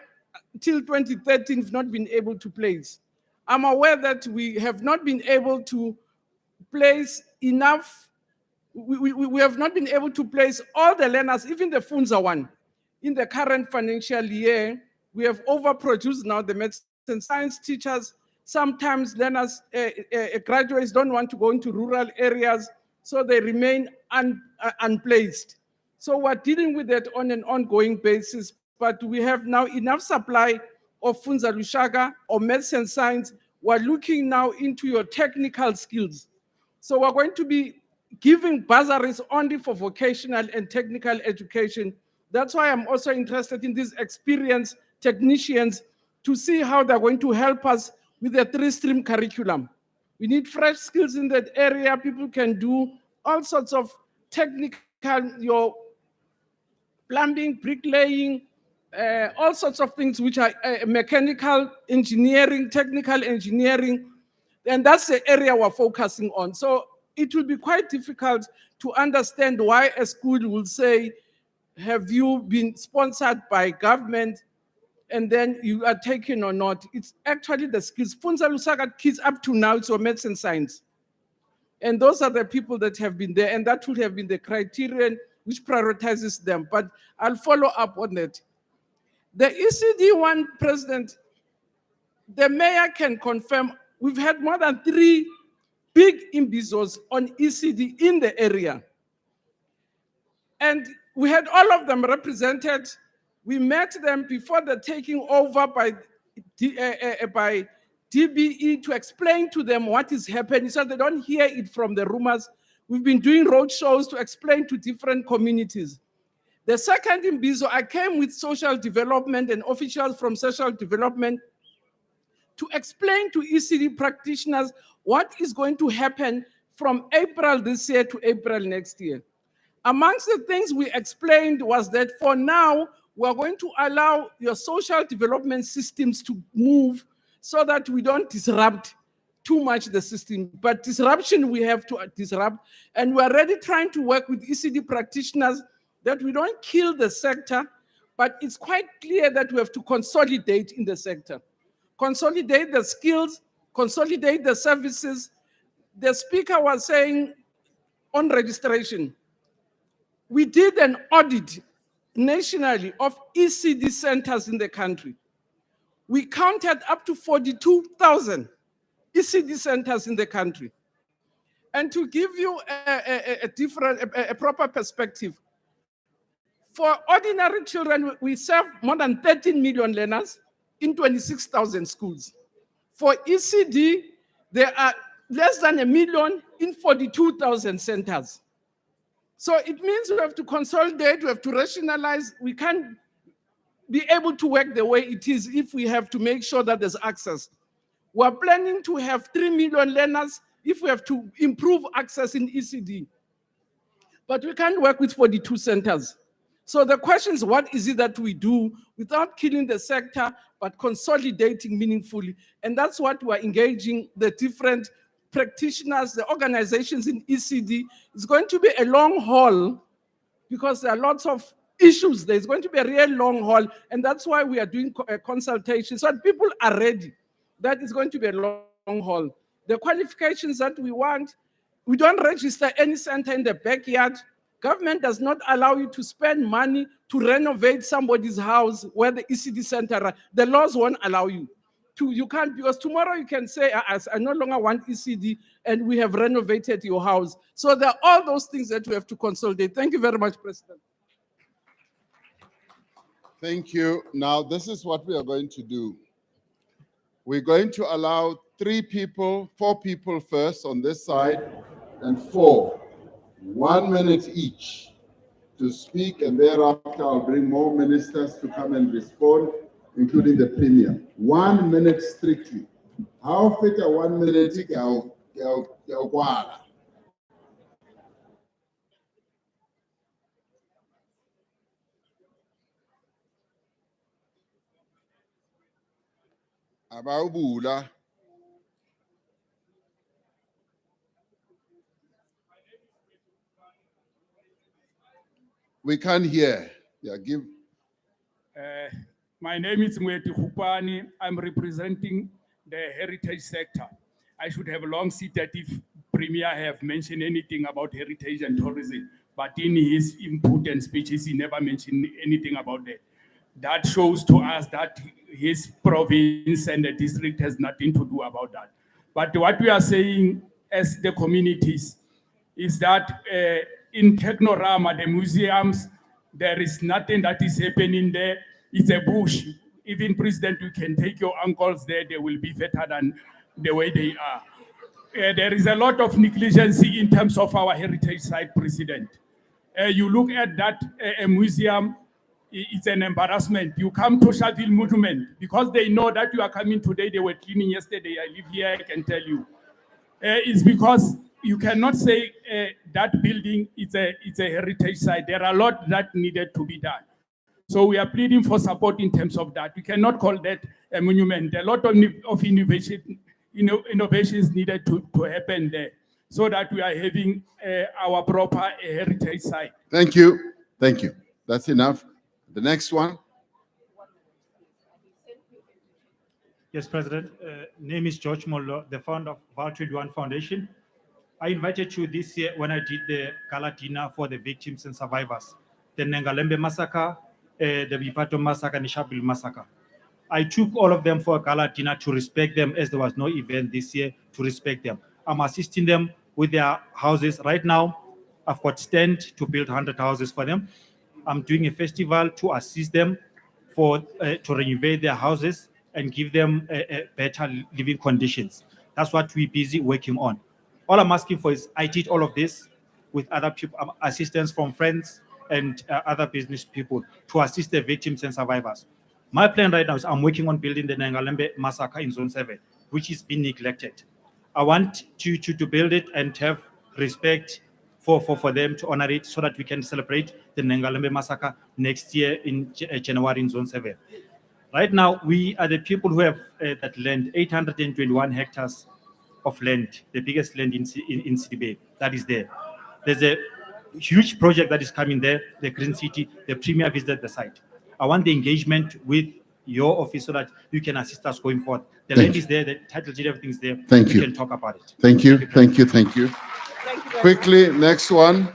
till 2013 we've not been able to place. I'm aware that we have not been able to place enough, we have not been able to place all the learners, even the Funza one. In the current financial year, we have overproduced now the maths and science teachers. Sometimes learners, graduates don't want to go into rural areas, so they remain unplaced. So we're dealing with that on an ongoing basis, but we have now enough supply of Funza Lushaka or maths and science. We're looking now into your technical skills. So we're going to be giving bursaries only for vocational and technical education. That's why I'm also interested in these experienced technicians to see how they're going to help us with the 3-stream curriculum. We need fresh skills in that area. People can do all sorts of technical, your plumbing, bricklaying, all sorts of things which are mechanical engineering, technical engineering, and that's the area we're focusing on. So it will be quite difficult to understand why a school will say, have you been sponsored by government, and then you are taken or not. It's actually the skills. Funza Lushaka kids up to now, it's maths and science. And those are the people that have been there, and that would have been the criterion which prioritizes them. But I'll follow up on that. The ECD one, President, the mayor can confirm we've had more than 3 big imbizos on ECD in the area. And we had all of them represented. We met them before the taking over by DBE to explain to them what is happening so they don't hear it from the rumors. We've been doing road shows to explain to different communities. The second Imbizo, I came with social development and officials from social development to explain to ECD practitioners what is going to happen from April this year to April next year. Amongst the things we explained was that for now, we're going to allow your social development systems to move so that we don't disrupt too much the system. But disruption, we have to disrupt. And we're already trying to work with ECD practitioners that we don't kill the sector, but it's quite clear that we have to consolidate in the sector. Consolidate the skills, consolidate the services. The speaker was saying on registration, we did an audit nationally of ECD centers in the country. We counted up to 42,000 ECD centers in the country. And to give you a proper perspective, for ordinary children, we serve more than 13 million learners in 26,000 schools. For ECD, there are less than 1 million in 42,000 centers. So it means we have to consolidate, we have to rationalize. We can't be able to work the way it is if we have to make sure that there's access. We're planning to have 3 million learners if we have to improve access in ECD. But we can't work with 42 centers. So the question is, what is it that we do without killing the sector, but consolidating meaningfully? And that's what we're engaging the different practitioners, the organizations in ECD. It's going to be a long haul because there are lots of issues. There's going to be a real long haul. And that's why we are doing a consultation so that people are ready. That is going to be a long haul. The qualifications that we want, we don't register any center in the backyard. Government does not allow you to spend money to renovate somebody's house where the ECD center are. The laws won't allow you to. You can't, because tomorrow you can say, I no longer want ECD and we have renovated your house. So there are all those things that we have to consolidate. Thank you very much, President. Thank you. Now, this is what we are going to do. We're going to allow 4 people first on this side, and 4, 1 minute each to speak, and thereafter I'll bring more ministers to come and respond, including the Premier. 1 minute strictly. How fit a 1 minute? Abawubula. We can't hear. Yeah, give. My name is Mweti Hupani. I'm representing the heritage sector. I should have long seated if Premier have mentioned anything about heritage and tourism, but in his input and speeches, he never mentioned anything about that. That shows to us that his province and the district has nothing to do about that. But what we are saying as the communities is that in Technorama, the museums, there is nothing that is happening there. It's a bush. Even President, you can take your uncles there, they will be better than the way they are. There is a lot of negligence in terms of our heritage site, President. You look at that museum, it's an embarrassment. You come to Sharpeville Monument, because they know that you are coming today, they were cleaning yesterday, I live here, I can tell you. It's because you cannot say that building is a heritage site. There are a lot that needed to be done. So we are pleading for support in terms of that. We cannot call that a monument. A lot of innovations needed to happen there so that we are having our proper heritage site. Thank you. Thank you. That's enough. The next one. Yes, President. Name is George Mollo, the founder of Vaal 21 Foundation. I invited you this year when I did the gala dinner for the victims and survivors, the Nengalembe massacre, the Bipato massacre, and the Sharpeville massacre. I took all of them for a gala dinner to respect them, as there was no event this year to respect them. I'm assisting them with their houses right now. I've got stand to build 100 houses for them. I'm doing a festival to assist them to renovate their houses and give them better living conditions. That's what we're busy working on. All I'm asking for is I did all of this with other people, assistance from friends and other business people to assist the victims and survivors. My plan right now is I'm working on building the Nengalembe massacre in Zone 7, which is being neglected. I want to build it and have respect for them to honor it so that we can celebrate the Nengalembe massacre next year in January in Zone 7. Right now, we are the people who have that land, 821 hectares of land, the biggest land in Sedibeng that is there. There's a huge project that is coming there, the Green City. The Premier visited the site. I want the engagement with your office so that you can assist us going forward. The land is there, the title deed, everything's there. Thank you. We can talk about it. Thank you. Thank you. Thank you. Quickly, next one.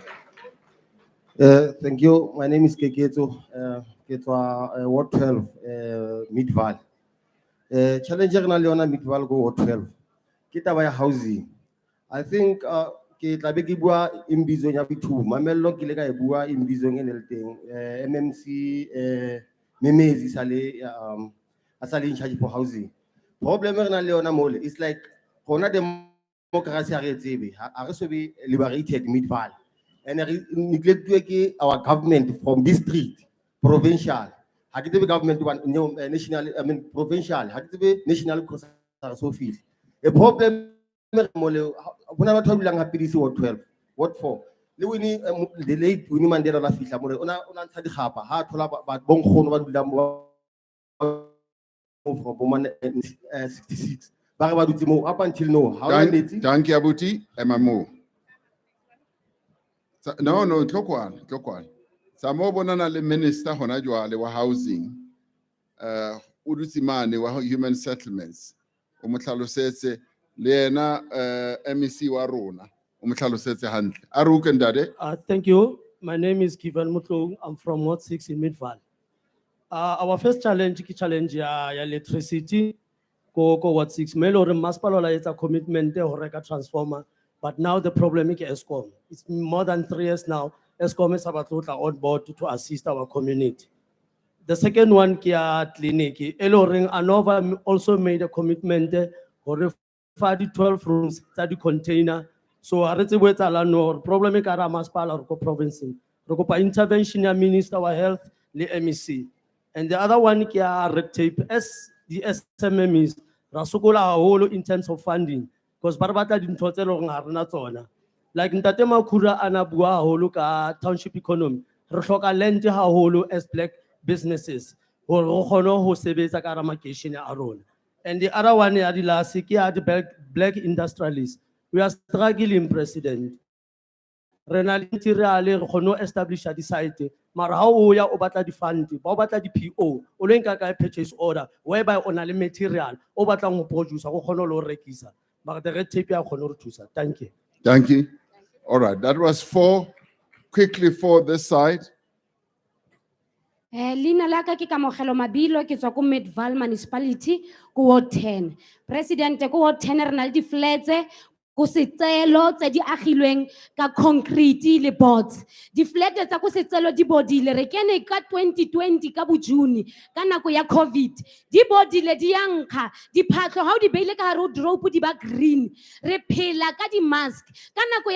Thank you. My name is Keketo, Ward 12, Mid-Vaal. Challenger na leona Mid-Vaal go Ward 12. Kita by housing. I think ke tla be ke bua Imbizo ya B2 mamello ke le ka e bua Imbizo e ne le teng MMC Memezi sale in charge for housing. Problem re na le yona mole it's like gona democracy ha re tsebe ha re so be liberated mid-Vaal and re neglectwe ke our government from district provincial ha ke tsebe government one national I mean provincial ha ke tsebe national office a problem mole bona batho ba bilang ha pidisi ward 12 ward 4 le wini the late Winnie Mandela la fihla mole ona ntsha digapa ha thola ba bonkgono ba dulang from woman 66 ba re ba dutse mo up until now how long metsi Thank you, Abuti. Emamo. No, tlokwana. Samo bonana le minister hona jwale wa housing. Udusimane wa human settlements. O motlalosetse le yena MEC wa rona. O motlalosetse hantle. Aruke ndade. Thank you. My name is Kivan Mutlung. I'm from Ward 6 in Mid-Vaal. Our first challenge is challenge ya electricity. Go Ward 6. Melo re maspalola it's a commitment ho reka transformer. But now the problem is ESCOM. It's more than 3 years now. ESCOM is about on board to assist our community. The second one, Kia Clinic, Eloring Anova also made a commitment for 12 rooms, 30 container. So, Arete Wetala no problem is Maspala Roko province. Rokopa intervention, Minister of Health, the MEC. And the other one, Kia red tape, the SMMs, Rasukola Holo in terms of funding. Because Barbata didn't total on Arnatona. Like Ntatema Kura Anabua Holuka township economy, Roshoka Lente Holo as black businesses, or Rohono who sebeza Karamakation Aron. And the other one, Adila Sikia, the black industrialists. We are struggling, President. Renality Reale, Rohono established at the site, Marao ya Obata the fund, Bobata the PO, Olenka purchase order, whereby on a material, Obata produce, Rohono Rekisa. But the red tape, thank you. Thank you. All right, that was 4. Quickly for this side. Lina laka ke Kamogelo Mabilo ke tswa ko Mid-Vaal municipality ko Ward 10. President ko Ward 10 re na le di-flats ko Setselo tse di agilweng ka concrete le boards. Di-flat tsa ko Setselo di bodile re kene ka 2020 ka June ka nako ya COVID. Di bodile di yankga diphatlo ha o di beile ka hare drop di ba green. Re phela ka di mask ka nako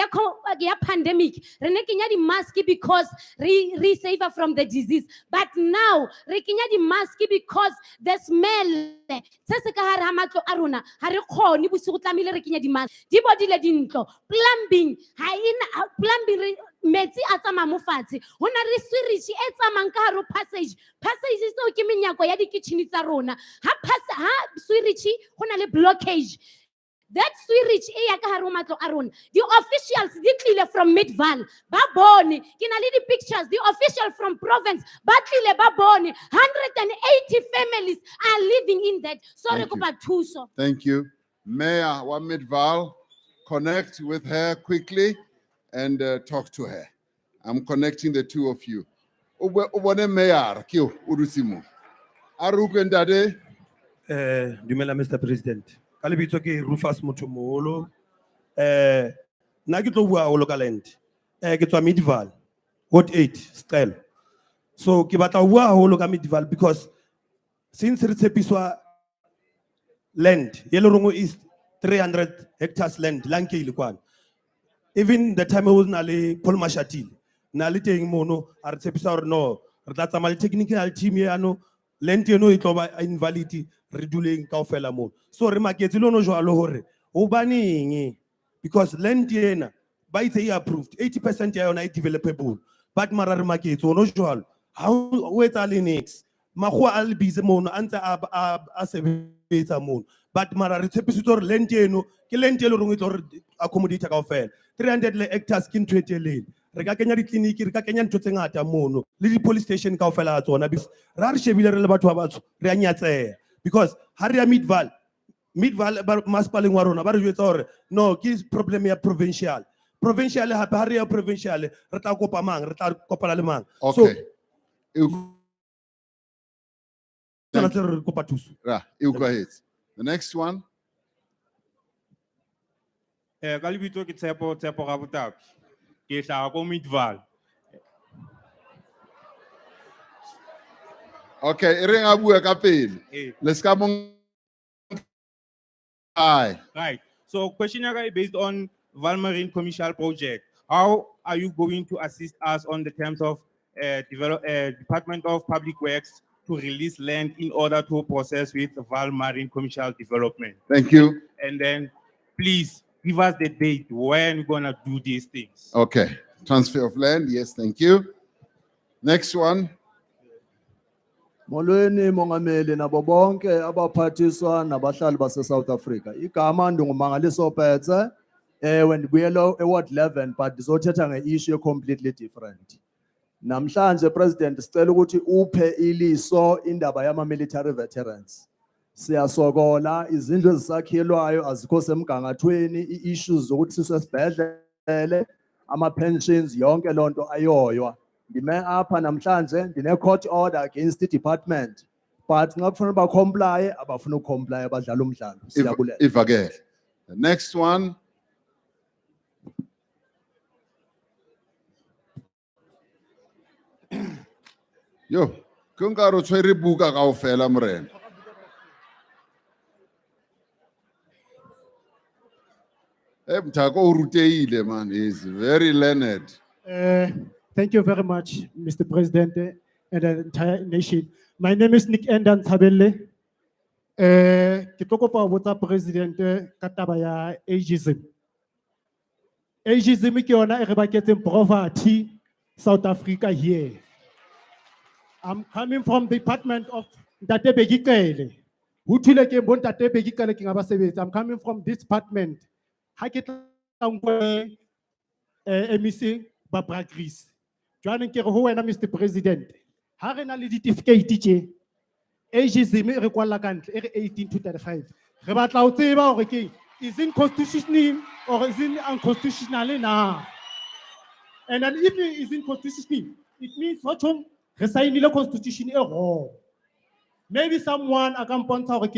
ya pandemic re ne kenya di mask because re save from the disease, but now re kenya di mask because the smell se se ka hare ha matlo a rona ha re khone bosigo tlamile re kenya di mask. Di bodile dintlo plumbing ha ina plumbing metsi a tsamaya mo fatshe hona re switch e tsamayang ka hare passage so ke menyako ya di-kitchen tsa rona ha switch hona le blockage. That switch e ya ka hare ho matlo a rona. The officials di tlile from Mid-Vaal ba bone ke na le di-pictures. The official from province ba tlile ba bone 180 families are living in that. Sorry kopa thuso. Thank you. Mayor wa Mid-Vaal, connect with her quickly and talk to her. I'm connecting the two of you. Ubone Mayor, kyo urusimo. Aruke ndade. Dumela Mr. President. Kalibitso ke Rufus Motomolo. Na ke tlo bua o local land. Ke tswa Mid-Vaal, Ward 8, Stel. So ke batla bua o local Mid-Vaal because since re tshepiswa land, Yellow is 300 hectares land, Lankile kwan. Even the time I was nale Paul Mashatil, nale teng mono, ar tsepisa or no, re tla tsamaya technical team yano, land yeno e tlo ba invalidity, re duleng kaofela mo. So re maketse lo no jwalo hore, o baneng because land yena ba itse e approved, 80% ya yona e developable. But mara re maketse ono jwalo, ha o etsa le next. Makgwa a le busy mono a ntse a sebetsa mono. But mara re tshepisitse hore land yeno ke land e le reng e tlo re accommodate kaofela 300 le hectares ke ntho e telele re ka kenya di-clinic re ka kenya ntho tse ngata mono le di-police station kaofela a tsona because ra re shebile re le batho ba batsho re a nyatseha because ha re ya Mid-Vaal masepaleng wa rona ba re jwetsa hore no ke problem ya provincial hape ha re ya provincial re tla kopa mang re tla kopana le mang. Okay. So You go ahead. The next one. Ka lebitso ke Tshepo Rabutapi. Ke hlaha ko Midvaal. Okay, ring abu ka pele. Eh. Let's come on. Aye. Right. So question based on Vaal Marine Commercial Project. How are you going to assist us on the terms of Department of Public Works to release land in order to process with Vaal Marine Commercial Development? Thank you. And then please give us the date when we're gonna do these things. Okay. Transfer of land. Yes, thank you. Next one. Molweni mongameli nabo bonke abaphathiswa nabahlali base South Africa. Igama ndingumangaliso Petse ewe ndibuyela eWard 11 but ndizothetha ngeissue completely different. Namhlanje President sicela ukuthi uphe iliso indaba yama military veterans. Siyasokola izindlu ezisakhilwayo azikho semgangathweni iissues zokuthi sisesibhedlele ama pensions yonke lonto ayoywa. Ndime apha namhlanje ndine court order against the department but nxa kufanele ba comply abafuna ucomply abadlala umdlalo. Siyabulela. Ivagel. The next one. Yo, kungaro tshwere buka kaofela morena. Mthako o ruteile man, is very learned. Thank you very much, Mr. President and the entire nation. My name is Nick Endan Tabele. Ke tlo kopa ho botsa President ka taba ya ageism. Ageism ke yona e re baketseng poverty South Africa here. I'm coming from the department of Ntate Begikele. Ho thule ke bo Ntate Begikele ke ngaba sebetsa. I'm coming from this department. Ha ke tla nkwe MEC ba Bragris. Jwaneng ke re ho wena Mr. President. Ha re na le certificate tje. Ageism e re kwala ka ntle e re 18 to 35. Re batla ho tseba hore ke is in constitutional or is in unconstitutional now. And then if it is in constitutional, it means what home resigning the constitution wrong. Maybe someone a can point out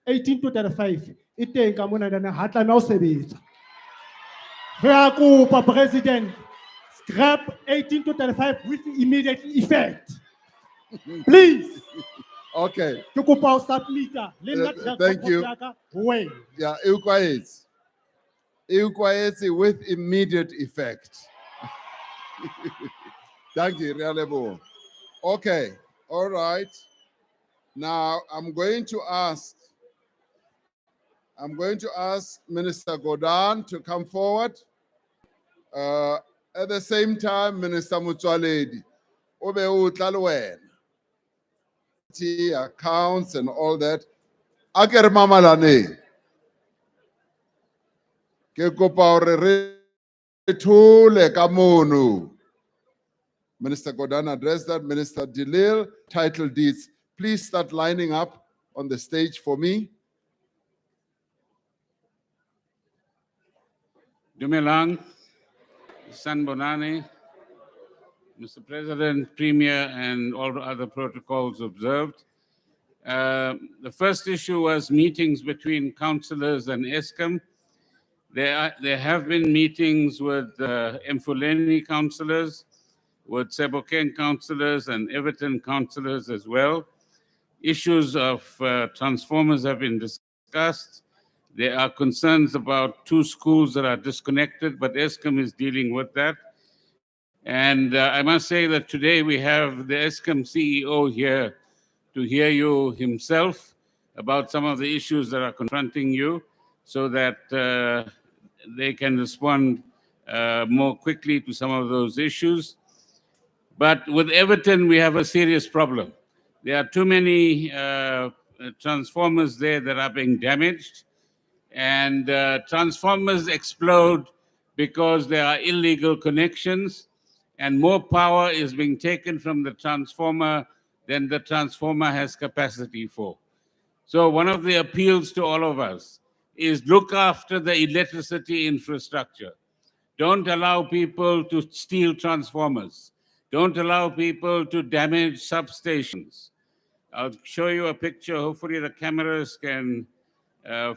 18 to 35. It take a money than a hatla no sebit. President, scrap 18 to 35 with immediate effect. Please. Okay. Thank you. Yeah, you quiet. You quiet with immediate effect. Thank you, really. Okay, all right. Now I'm going to ask Minister Godan to come forward. At the same time, Minister Mutsualedi, obe utlalwen, accounts and all that. Aker mamalane. Ke kopa hore re thole ka mono. Minister Godan addressed that. Minister Delil, title deeds. Please start lining up on the stage for me. Dumelang, Sanbonani, Mr. President, Premier, and all the other protocols observed. The first issue was meetings between councillors and Eskom. There have been meetings with Mfuleni councillors, with Sebokeng councillors and Everton councillors as well. Issues of transformers have been discussed. There are concerns about 2 schools that are disconnected, but Eskom is dealing with that. And I must say that today we have the Eskom CEO here to hear you himself about some of the issues that are confronting you so that they can respond more quickly to some of those issues. But with Everton, we have a serious problem. There are too many transformers there that are being damaged, and transformers explode because there are illegal connections, and more power is being taken from the transformer than the transformer has capacity for. So one of the appeals to all of us is look after the electricity infrastructure. Don't allow people to steal transformers. Don't allow people to damage substations. I'll show you a picture. Hopefully the cameras can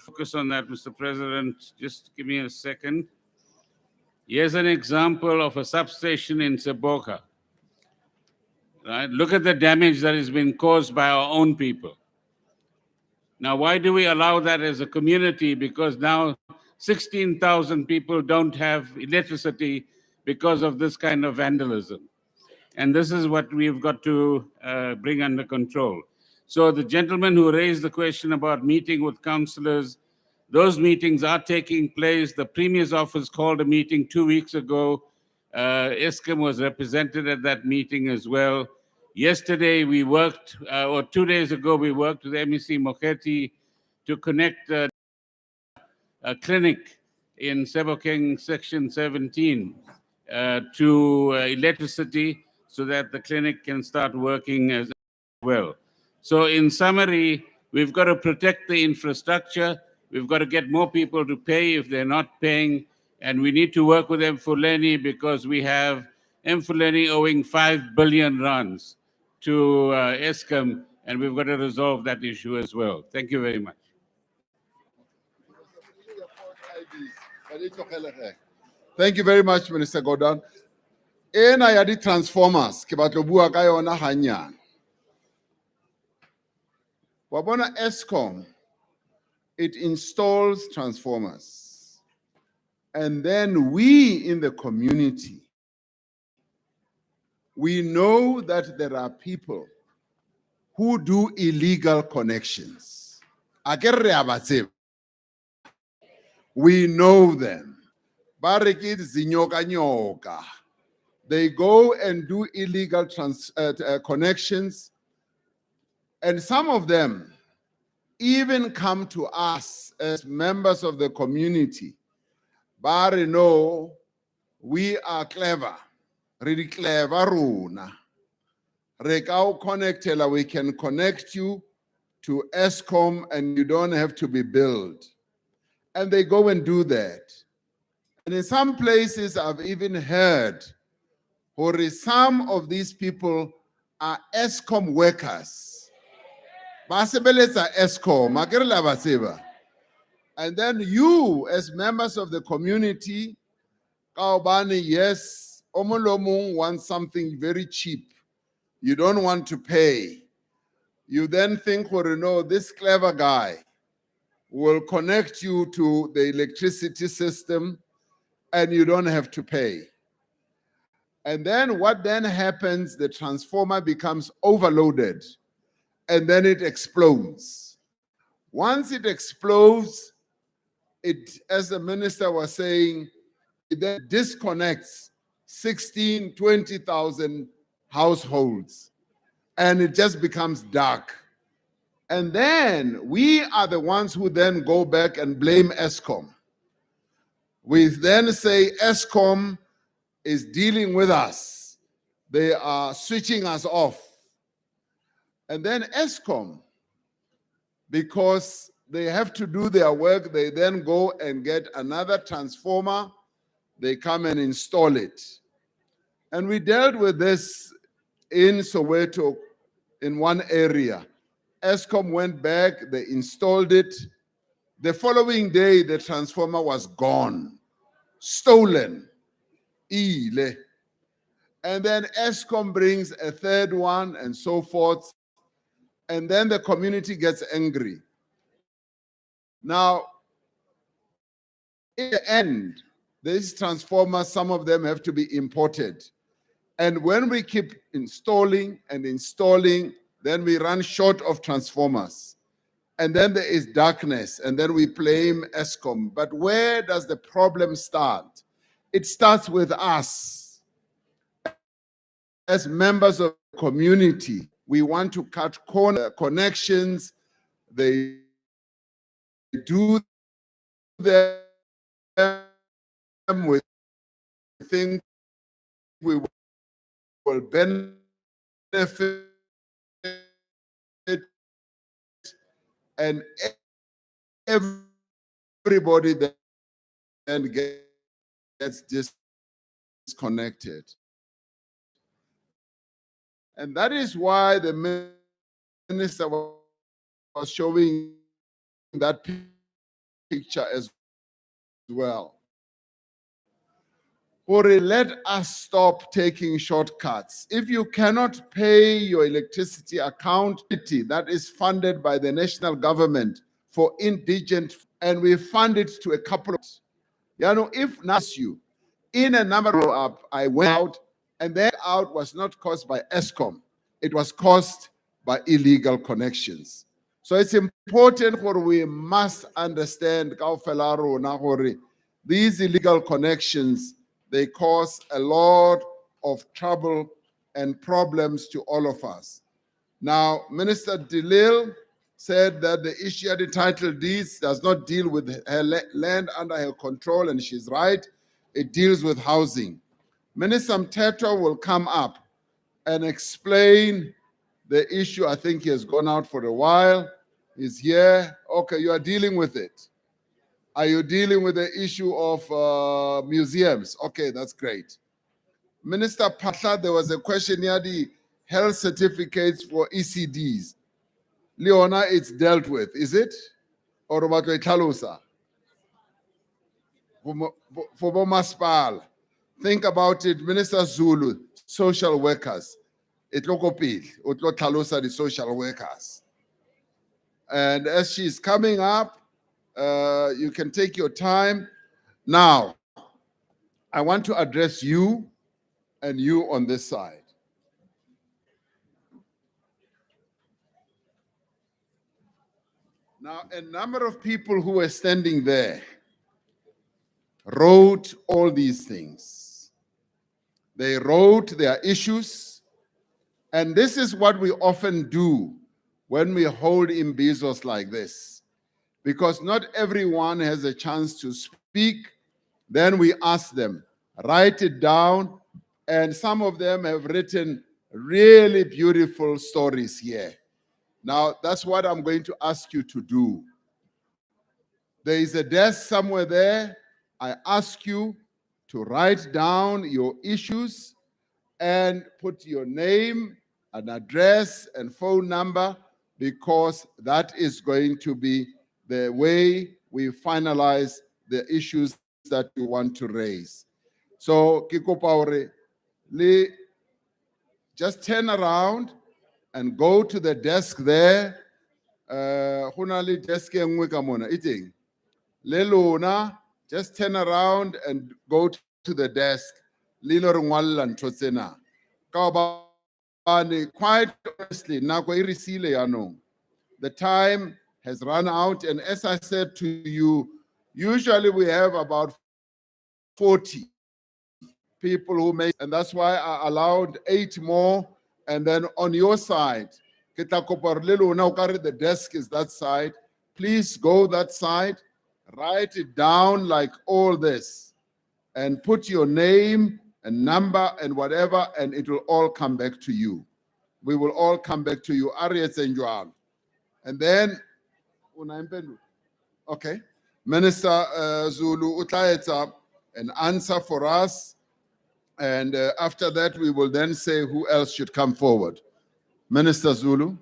focus on that, Mr. President. Just give me a second. Here's an example of a substation in Seboka. Right? Look at the damage that has been caused by our own people. Now, why do we allow that as a community? Because now 16,000 people don't have electricity because of this kind of vandalism. And this is what we've got to bring under control. So the gentleman who raised the question about meeting with councillors, those meetings are taking place. The Premier's office called a meeting 2 weeks ago. Eskom was represented at that meeting as well. Yesterday we worked, or 2 days ago, we worked with MEC Moketi to connect a clinic in Sedibeng Section 17 to electricity so that the clinic can start working as well. So in summary, we've got to protect the infrastructure. We've got to get more people to pay if they're not paying. And we need to work with Mfuleni because we have Mfuleni owing 5 billion rands to Eskom, and we've got to resolve that issue as well. Thank you very much. Thank you very much, Minister Gordon. Ena ya di transformers, ke batlo bua ka yona hanyane. Wa bona Eskom, it installs transformers. And then we in the community, we know that there are people who do illegal connections. Akere abatseba. We know them. Barikid zinyoka nyoka. They go and do illegal connections. And some of them even come to us as members of the community. Bari know we are clever. Really clever, Runa. Rekau connectela, we can connect you to Eskom and you don't have to be billed. And they go and do that. And in some places, I've even heard, or some of these people are Eskom workers. Basebeleza Eskom, magerla baseba. And then you, as members of the community, Kaobani, yes, Omolomung wants something very cheap. You don't want to pay. You then think, well, you know, this clever guy will connect you to the electricity system and you don't have to pay. And then what then happens, the transformer becomes overloaded and then it explodes. Once it explodes, it, as the minister was saying, it then disconnects 16, 20,000 households and it just becomes dark. And then we are the ones who then go back and blame Eskom. We then say Eskom is dealing with us. They are switching us off. And then Eskom, because they have to do their work, they then go and get another transformer. They come and install it. And we dealt with this in Soweto in one area. Eskom went back, they installed it. The following day, the transformer was gone, stolen. Ile. And then Eskom brings a third one and so forth. And then the community gets angry. Now, in the end, these transformers, some of them have to be imported. And when we keep installing and installing, then we run short of transformers. And then there is darkness, and then we blame Eskom. But where does the problem start? It starts with us. As members of the community, we want to cut connections. They do them with things we will benefit, and everybody then gets disconnected. And that is why the minister was showing that picture as well. Or let us stop taking shortcuts. If you cannot pay your electricity account that is funded by the national government for indigent, and we fund it to a couple of, if not you, in a number of I went out, and that out was not caused by ESCOM, it was caused by illegal connections. So it's important for we must understand these illegal connections, they cause a lot of trouble and problems to all of us. Now, Minister Delil said that the issue of the title deeds does not deal with her land under her control, and she's right. It deals with housing. Minister Mteto will come up and explain the issue. I think he has gone out for a while. He's here. Okay, you are dealing with it. Are you dealing with the issue of museums? Okay, that's great. Minister Patla, there was a question here, the health certificates for ECDs. Leona, it's dealt with, is it? Or about Talosa? For Bomaspal. Think about it, Minister Zulu, social workers. It lokopil, utlo Talosa, the social workers. And as she's coming up, you can take your time. Now, I want to address you and you on this side. Now, a number of people who were standing there wrote all these things. They wrote their issues, and this is what we often do when we hold imbizos like this. Because not everyone has a chance to speak, then we ask them, write it down, and some of them have written really beautiful stories here. Now, that's what I'm going to ask you to do. There is a desk somewhere there. I ask you to write down your issues and put your name, an address, and phone number, because that is going to be the way we finalize the issues that you want to raise. So, Kiko Paure, just turn around and go to the desk there. Hunali desk eating. Leluna, just turn around and go to the desk. Lilo Rungwalan Trotsena. Quite honestly, the time has run out, and as I said to you, usually we have about 40 people who make, and that's why I allowed 8 more. And then on your side, the desk is that side. Please go that side, write it down like all this, and put your name and number and whatever, and it will all come back to you. We will all come back to you. And then, okay, Minister Zulu utlaetsa an answer for us. And after that, we will then say who else should come forward. Minister Zulu.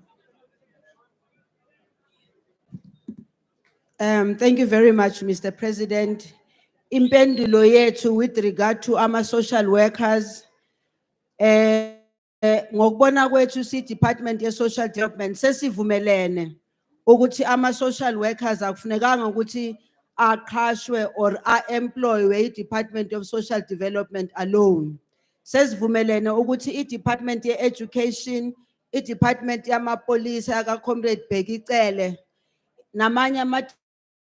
Thank you very much, Mr. President. Impendulo yethu with regard to our social workers, ngokubona kwethu si Department of Social Development sesivumelene ukuthi ama social workers akufunekanga ukuthi aqhashwe or employwe Department of Social Development alone. Sesivumelene ukuthi Department of Education, Department yamapolice aka Comrade Bhekicele namanye ama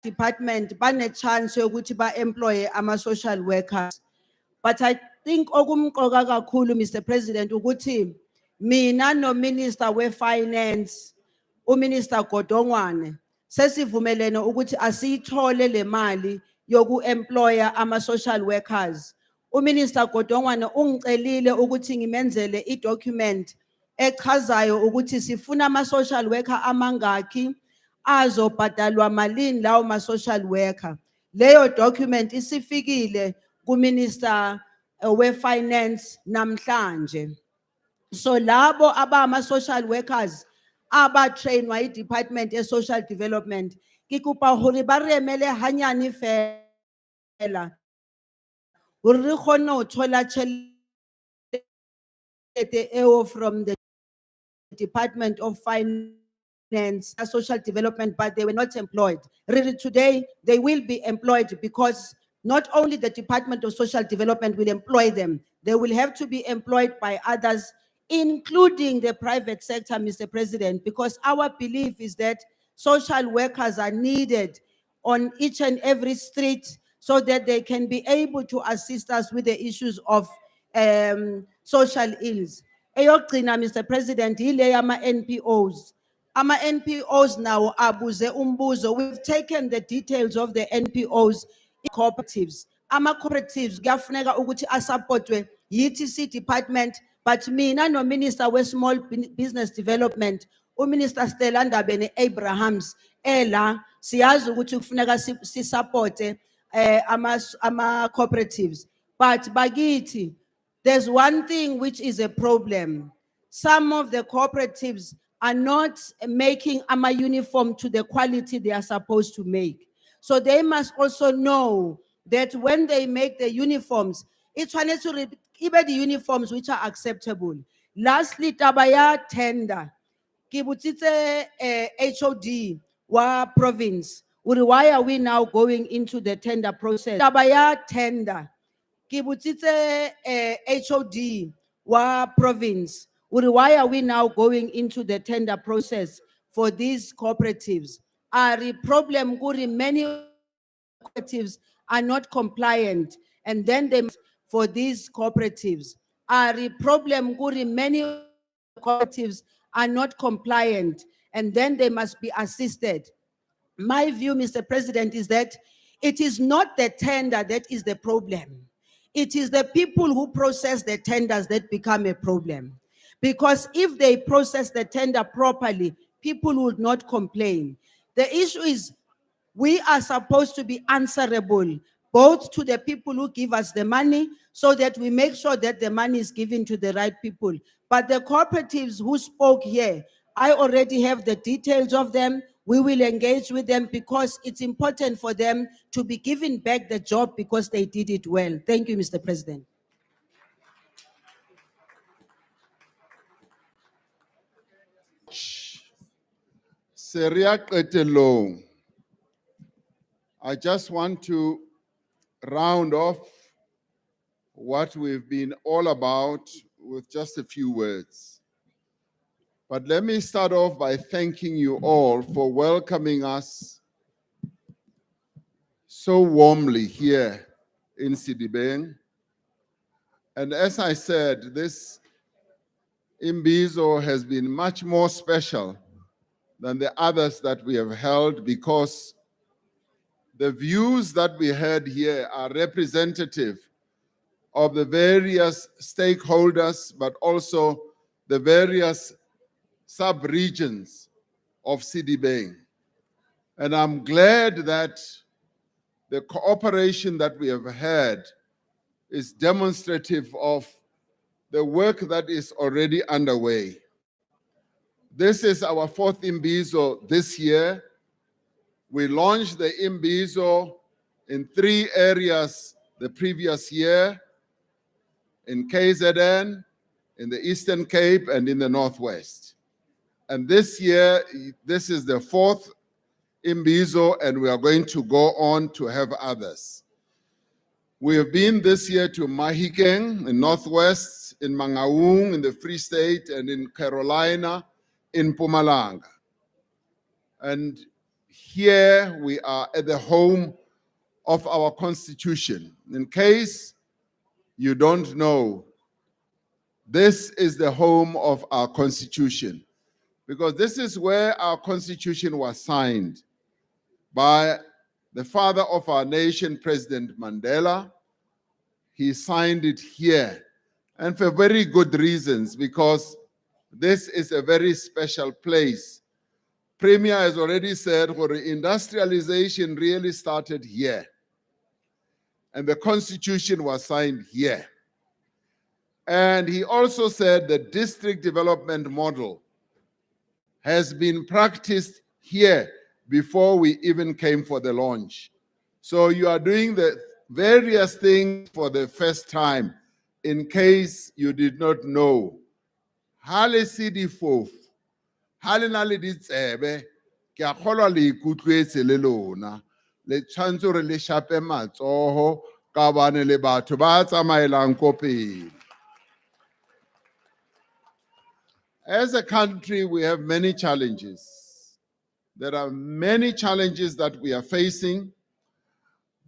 department bane chance yokuthi ba employ ama social workers. But I think okumqoka kakhulu, Mr. President, ukuthi mina no Minister we Finance, uMinister Gauteng, sesivumelene ukuthi asiyithole le mali yoku employer ama social workers. UMinister Gauteng ungicelile ukuthi ngimenzele idocument echazayo ukuthi sifuna ama social worker amangaki azobhadalwa malini lawo ma social worker. Leyo document isifikile ku Minister we Finance namhlanje. So labo abama social workers aba trainwa Department of Social Development Ke kopa hore ba re emele hanyane fela. Hore re kgone ho thola tjhelete eo from the Department of Finance and Social Development, but they were not employed. Really, today they will be employed because not only the Department of Social Development will employ them, they will have to be employed by others, including the private sector, Mr. President, because our belief is that social workers are needed on each and every street so that they can be able to assist us with the issues of social ills. Eyokugcina, Mr. President, yile yama NPOs. Ama NPOs now abuze umbuzo. We've taken the details of the NPOs, cooperatives. Ama cooperatives kuyafuneka ukuthi asupportwe yithi department, but mina no Minister we Small Business Development, uMinister Stella Ndabeni Abrahams, ela siyazi ukuthi kufuneka sisupporte ama cooperatives. But bakithi, there's one thing which is a problem. Some of the cooperatives are not making ama uniform to the quality they are supposed to make. So they must also know that when they make the uniforms, it's necessary even the uniforms which are acceptable. Lastly, tabaya tender. Kibutsitse HOD wa province. Why are we now going into the tender process? Tabaya tender. Kibutsitse HOD wa province. Why are we now going into the tender process for these cooperatives? Our problem kuri many cooperatives are not compliant, and then they for these cooperatives. Our problem kuri many cooperatives are not compliant, and then they must be assisted. My view, Mr. President, is that it is not the tender that is the problem. It is the people who process the tenders that become a problem. Because if they process the tender properly, people would not complain. The issue is we are supposed to be answerable both to the people who give us the money so that we make sure that the money is given to the right people. But the cooperatives who spoke here, I already have the details of them. We will engage with them because it's important for them to be given back the job because they did it well. Thank you, Mr. President. Seria Qetelong. I just want to round off what we've been all about with just a few words. But let me start off by thanking you all for welcoming us so warmly here in Sedibeng. And as I said, this Imbizo has been much more special than the others that we have held because the views that we heard here are representative of the various stakeholders, but also the various sub-regions of Sedibeng. And I'm glad that the cooperation that we have had is demonstrative of the work that is already underway. This is our fourth Imbizo this year. We launched the Imbizo in 3 areas the previous year, in KZN, in the Eastern Cape, and in the Northwest. And this year, this is the 4th Imbizo, and we are going to go on to have others. We have been this year to Mahikeng in Northwest, in Mangaung in the Free State, and in Carolina in Mpumalanga. And here we are at the home of our Constitution. In case you don't know, this is the home of our Constitution, because this is where our Constitution was signed by the father of our nation, President Mandela. He signed it here, and for very good reasons, because this is a very special place. Premier has already said industrialization really started here, and the Constitution was signed here. And he also said the district development model has been practiced here before we even came for the launch. So you are doing the various things for the first time, in case you did not know. Hale CD4, hale na le ditsebe, ke a kgolwa le ikutlwetse le lona, le tshwantse hore le shape matsoho ka bane le batho ba tsamaelang ko pele. As a country, we have many challenges. There are many challenges that we are facing,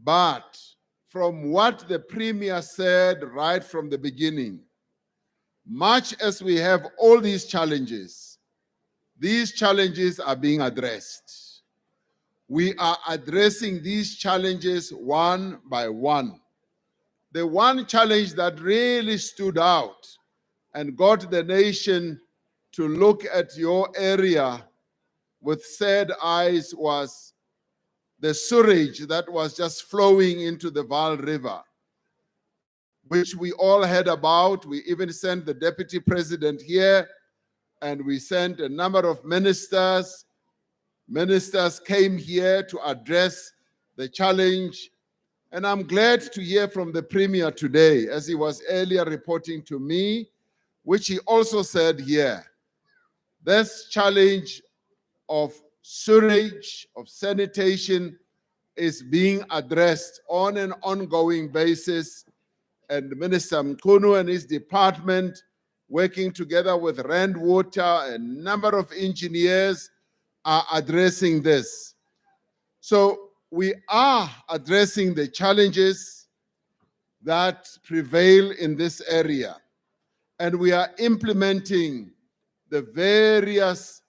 but from what the Premier said right from the beginning, much as we have all these challenges are being addressed. We are addressing these challenges one by one. The one challenge that really stood out and got the nation to look at your area with sad eyes was the sewage that was just flowing into the Vaal River, which we all heard about. We even sent the deputy president here, and we sent a number of ministers. Ministers came here to address the challenge. And I'm glad to hear from the Premier today, as he was earlier reporting to me, which he also said here. This challenge of sewage, of sanitation, is being addressed on an ongoing basis. And Minister Mkunu and his department, working together with Rand Water, a number of engineers, are addressing this. So we are addressing the challenges that prevail in this area. And we are implementing the various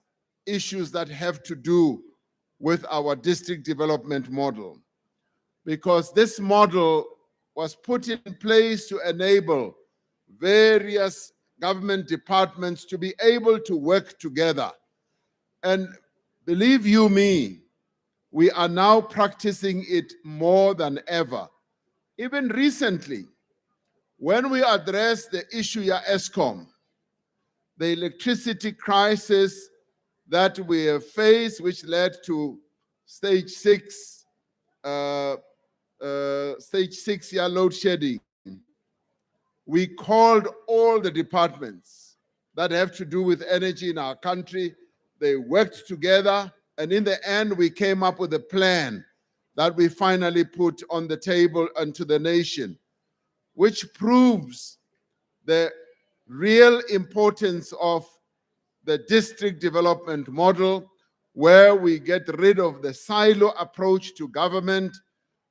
issues that have to do with our district development model. Because this model was put in place to enable various government departments to be able to work together. And believe you me, we are now practicing it more than ever. Even recently, when we addressed the issue ya Eskom, the electricity crisis that we have faced, which led to stage 6 load shedding, we called all the departments that have to do with energy in our country. They worked together, and in the end, we came up with a plan that we finally put on the table and to the nation, which proves the real importance of the district development model, where we get rid of the silo approach to government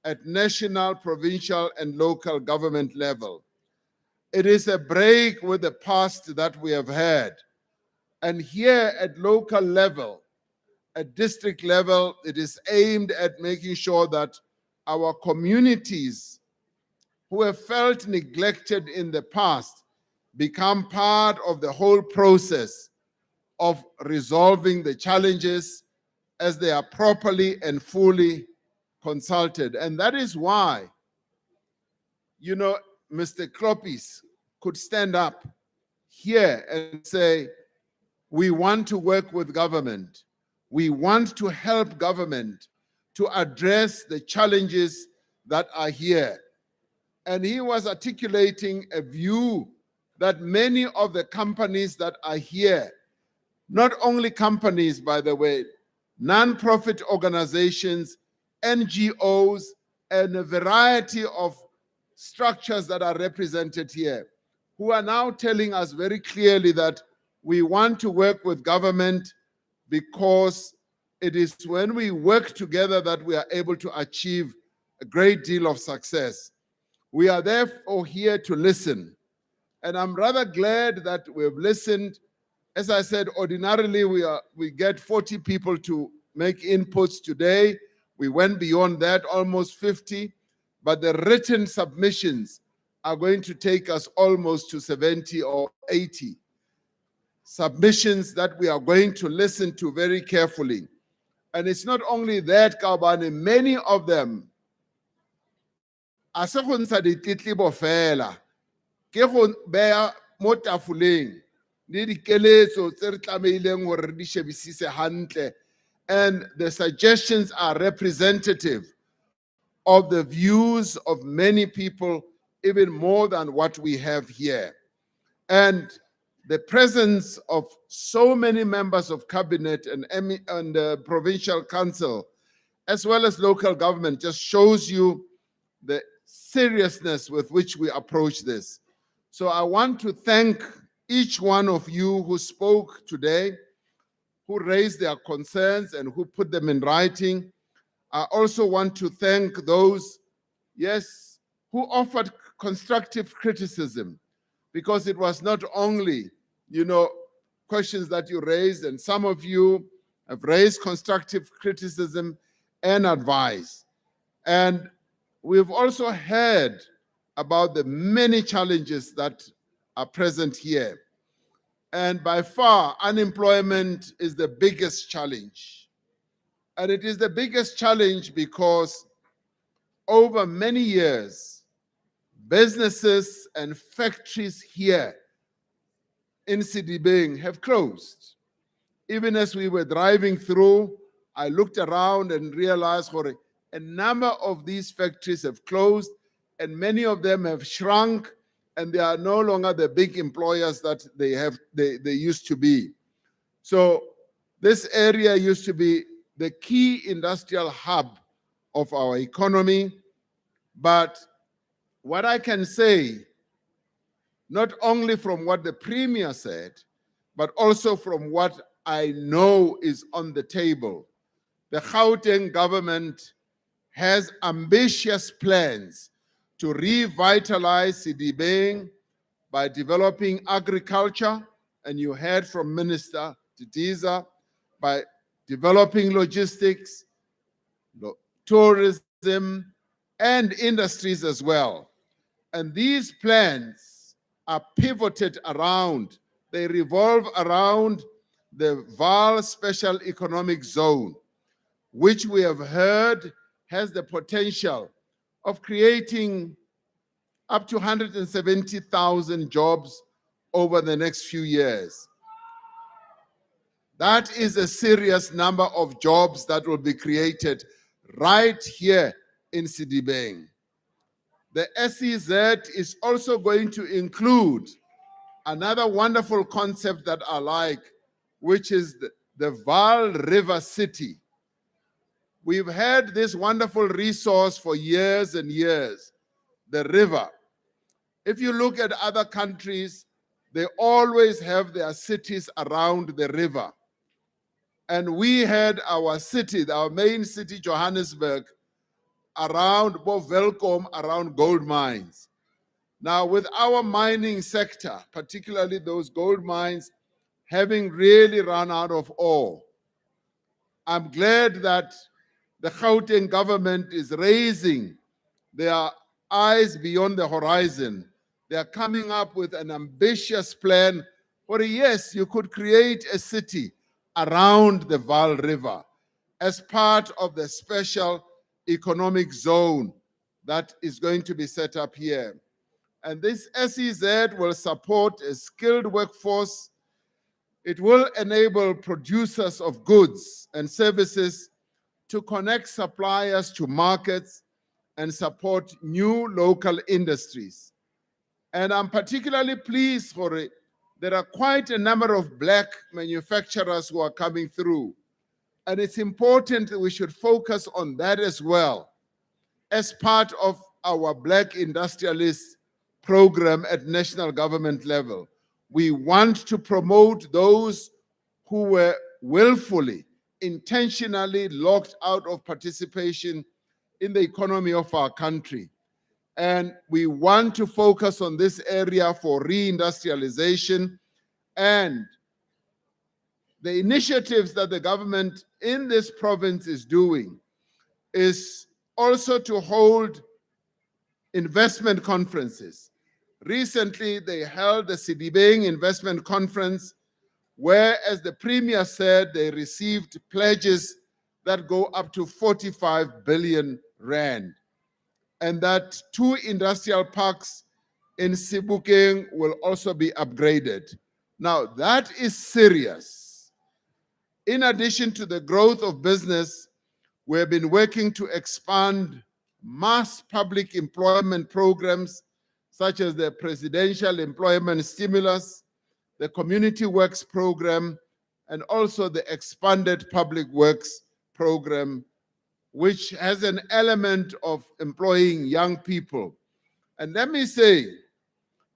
at national, provincial, and local government level. It is a break with the past that we have had. And here at local level, at district level, it is aimed at making sure that our communities who have felt neglected in the past become part of the whole process of resolving the challenges as they are properly and fully consulted. And that is why, you know, Mr. Klopis could stand up here and say, we want to work with government. We want to help government to address the challenges that are here. And he was articulating a view that many of the companies that are here, not only companies, by the way, non-profit organizations, NGOs, and a variety of structures that are represented here, who are now telling us very clearly that we want to work with government because it is when we work together that we are able to achieve a great deal of success. We are therefore here to listen. And I'm rather glad that we've listened. As I said, ordinarily we get 40 people to make inputs today. We went beyond that, almost 50. But the written submissions are going to take us almost to 70 or 80 submissions that we are going to listen to very carefully. And it's not only that, Kaubane, many of them a se go ntsha ditletlebo fela ke go beya mo tafoleng le dikeletso tse re tlameileng gore re di shebisise hantle and the suggestions are representative of the views of many people, even more than what we have here. And the presence of so many members of cabinet and provincial council, as well as local government, just shows you the seriousness with which we approach this. So I want to thank each one of you who spoke today, who raised their concerns and who put them in writing. I also want to thank those, yes, who offered constructive criticism, because it was not only, questions that you raised, and some of you have raised constructive criticism and advice. And we've also heard about the many challenges that are present here. And by far, unemployment is the biggest challenge. And it is the biggest challenge because over many years, businesses and factories here in Sedibeng have closed. Even as we were driving through, I looked around and realized a number of these factories have closed, and many of them have shrunk, and they are no longer the big employers that they used to be. So this area used to be the key industrial hub of our economy. But what I can say, not only from what the Premier said, but also from what I know is on the table, the Gauteng government has ambitious plans to revitalize Sedibeng by developing agriculture, and you heard from Minister Titiza, by developing logistics, tourism, and industries as well. And these plans are pivoted around, they revolve around the Vaal Special Economic Zone, which we have heard has the potential of creating up to 170,000 jobs over the next few years. That is a serious number of jobs that will be created right here in Sedibeng. The SEZ is also going to include another wonderful concept that I like, which is the Vaal River City. We've had this wonderful resource for years and years, the river. If you look at other countries, they always have their cities around the river. And we had our city, our main city, Johannesburg, around Bovelkom, around gold mines. Now, with our mining sector, particularly those gold mines, having really run out of ore, I'm glad that the Gauteng government is raising their eyes beyond the horizon. They are coming up with an ambitious plan where, yes, you could create a city around the Vaal River as part of the special economic zone that is going to be set up here. And this SEZ will support a skilled workforce. It will enable producers of goods and services to connect suppliers to markets and support new local industries. And I'm particularly pleased for it. There are quite a number of black manufacturers who are coming through. And it's important that we should focus on that as well as part of our Black Industrialist program at national government level. We want to promote those who were willfully, intentionally locked out of participation in the economy of our country. And we want to focus on this area for reindustrialization, and the initiatives that the government in this province is doing is also to hold investment conferences. Recently, they held the Sedibeng Investment Conference, where, as the Premier said, they received pledges that go up to 45 billion rand, and that 2 industrial parks in Sebokeng will also be upgraded. Now, that is serious. In addition to the growth of business, we have been working to expand mass public employment programs such as the Presidential Employment Stimulus, the Community Works Program, and also the expanded Public Works Program, which has an element of employing young people. And let me say,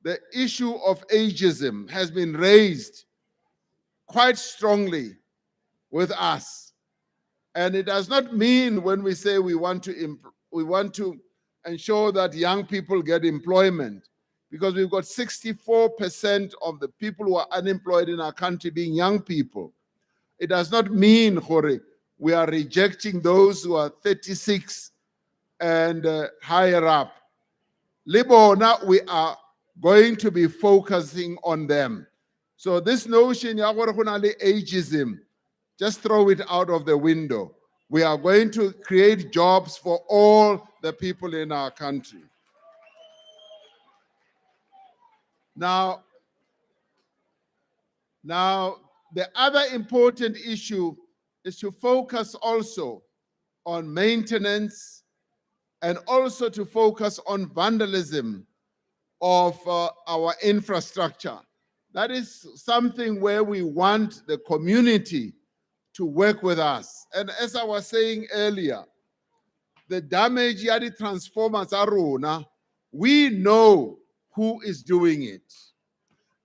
the issue of ageism has been raised quite strongly with us. And it does not mean when we say we want to ensure that young people get employment, because we've got 64% of the people who are unemployed in our country being young people. It does not mean, Jorge, we are rejecting those who are 36 and higher up. Libona, we are going to be focusing on them. So this notion, ageism, just throw it out of the window. We are going to create jobs for all the people in our country. Now, the other important issue is to focus also on maintenance and also to focus on vandalism of our infrastructure. That is something where we want the community to work with us. And as I was saying earlier, the damage at the transformers are rona, we know who is doing it.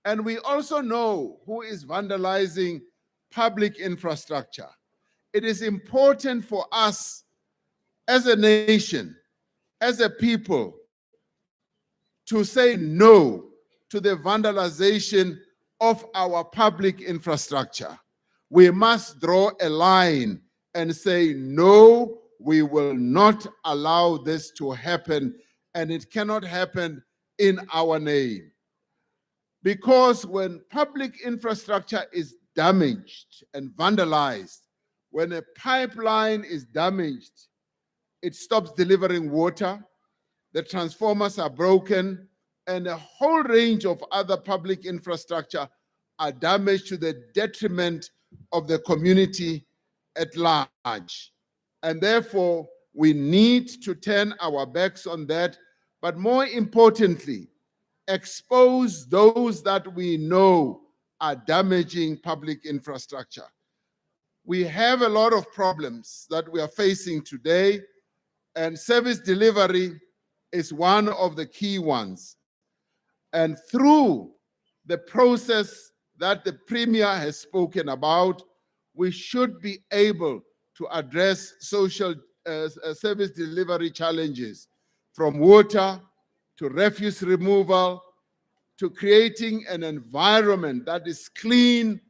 And we also know who is vandalizing public infrastructure. It is important for us as a nation, as a people, to say no to the vandalization of our public infrastructure. We must draw a line and say, no, we will not allow this to happen, and it cannot happen in our name. Because when public infrastructure is damaged and vandalized, when a pipeline is damaged, it stops delivering water, the transformers are broken, and a whole range of other public infrastructure are damaged to the detriment of the community at large. And therefore, we need to turn our backs on that, but more importantly, expose those that we know are damaging public infrastructure. We have a lot of problems that we are facing today, and service delivery is one of the key ones. And through the process that the Premier has spoken about, we should be able to address social service delivery challenges, from water to refuse removal, to creating an environment that is clean.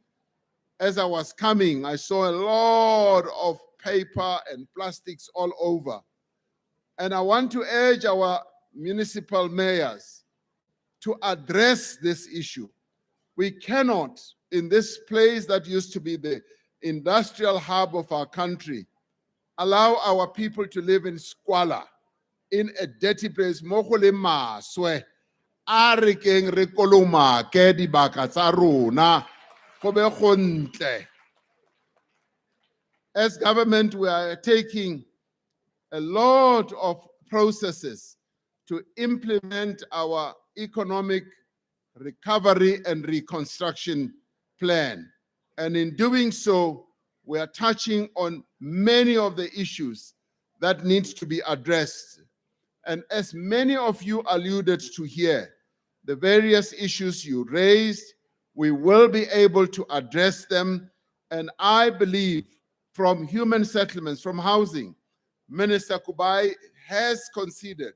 As I was coming, I saw a lot of paper and plastics all over. And I want to urge our municipal mayors to address this issue. We cannot, in this place that used to be the industrial hub of our country, allow our people to live in squalor, in a dirty place. As government, we are taking a lot of processes to implement our economic recovery and reconstruction plan. And in doing so, we are touching on many of the issues that need to be addressed. And as many of you alluded to here, the various issues you raised, we will be able to address them. And I believe from human settlements, from housing, Minister Kubai has considered,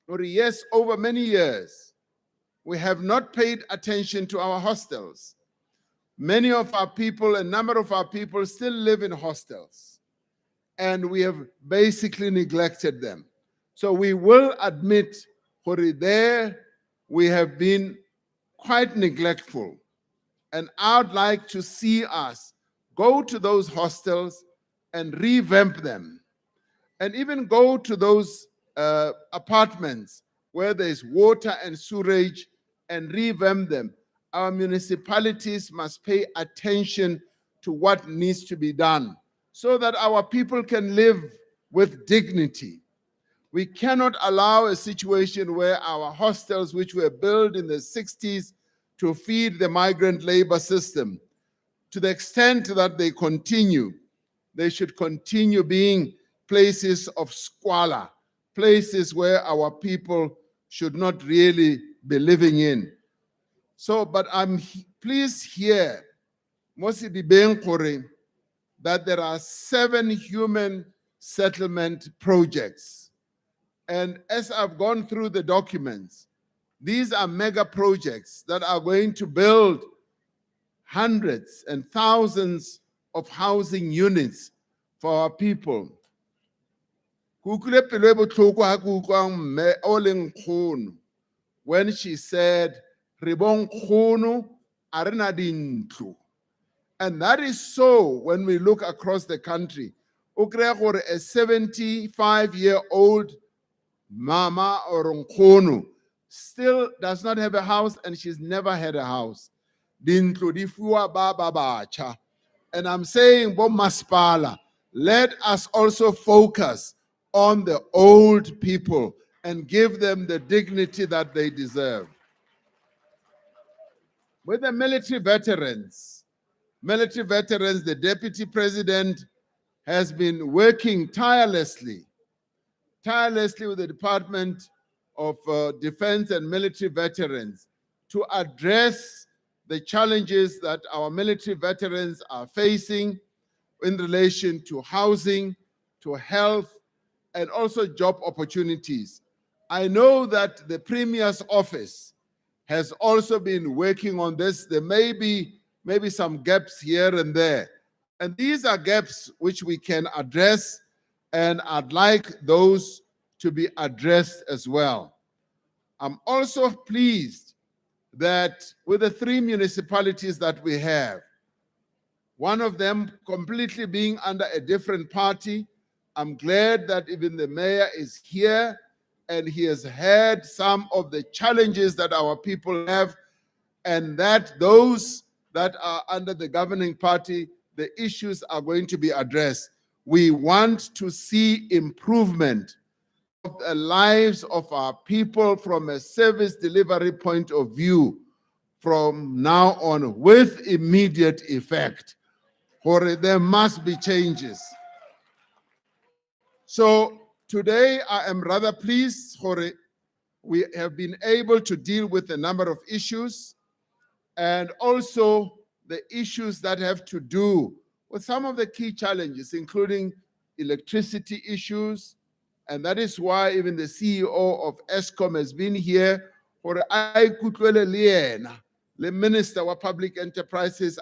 or yes, over many years, we have not paid attention to our hostels. Many of our people, a number of our people still live in hostels, and we have basically neglected them. So we will admit, for there we have been quite neglectful. And I'd like to see us go to those hostels and revamp them. And even go to those apartments where there's water and sewage and revamp them. Our municipalities must pay attention to what needs to be done so that our people can live with dignity. We cannot allow a situation where our hostels, which were built in the 60s to feed the migrant labor system, to the extent that they continue, they should continue being places of squalor, places where our people should not really be living in. So, but I'm pleased here, Sedibeng gore, that there are 7 human settlement projects. And as I've gone through the documents, these are mega projects that are going to build hundreds and thousands of housing units for our people. When she said, "Ribong khunu, arena dintlu." And that is so when we look across the country. A 75-year-old mama or nkhono still does not have a house, and she's never had a house. Dintlu di fuwa ba bacha. And I'm saying, Bo Maspala, let us also focus on the old people and give them the dignity that they deserve. With the military veterans, the Deputy President has been working tirelessly with the Department of Defense and Military Veterans to address the challenges that our military veterans are facing in relation to housing, to health, and also job opportunities. I know that the Premier's office has also been working on this. There may be some gaps here and there. And these are gaps which we can address, and I'd like those to be addressed as well. I'm also pleased that with the 3 municipalities that we have, one of them completely being under a different party, I'm glad that even the mayor is here and he has heard some of the challenges that our people have, and that those that are under the governing party, the issues are going to be addressed. We want to see improvement of the lives of our people from a service delivery point of view from now on with immediate effect. Or there must be changes. So today I am rather pleased, Jorge. We have been able to deal with a number of issues, and also the issues that have to do with some of the key challenges, including electricity issues. And that is why even the CEO of Eskom has been here. For I the Minister of Public Enterprises,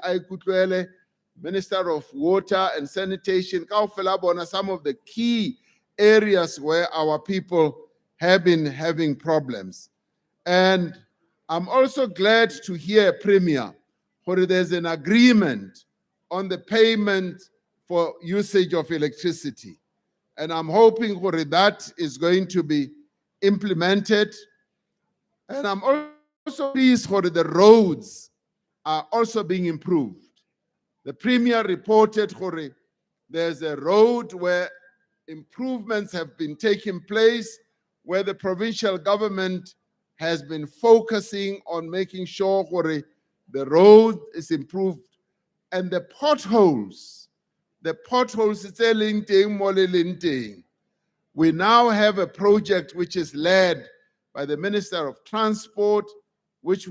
Minister of Water and Sanitation, some of the key areas where our people have been having problems. And I'm also glad to hear, Premier, where there's an agreement on the payment for usage of electricity. And I'm hoping where that is going to be implemented. And I'm also pleased where the roads are also being improved. The Premier reported where there's a road where improvements have been taking place, where the provincial government has been focusing on making sure where the road is improved. And the potholes, it's a linting. We now have a project which is led by the Minister of Transport, which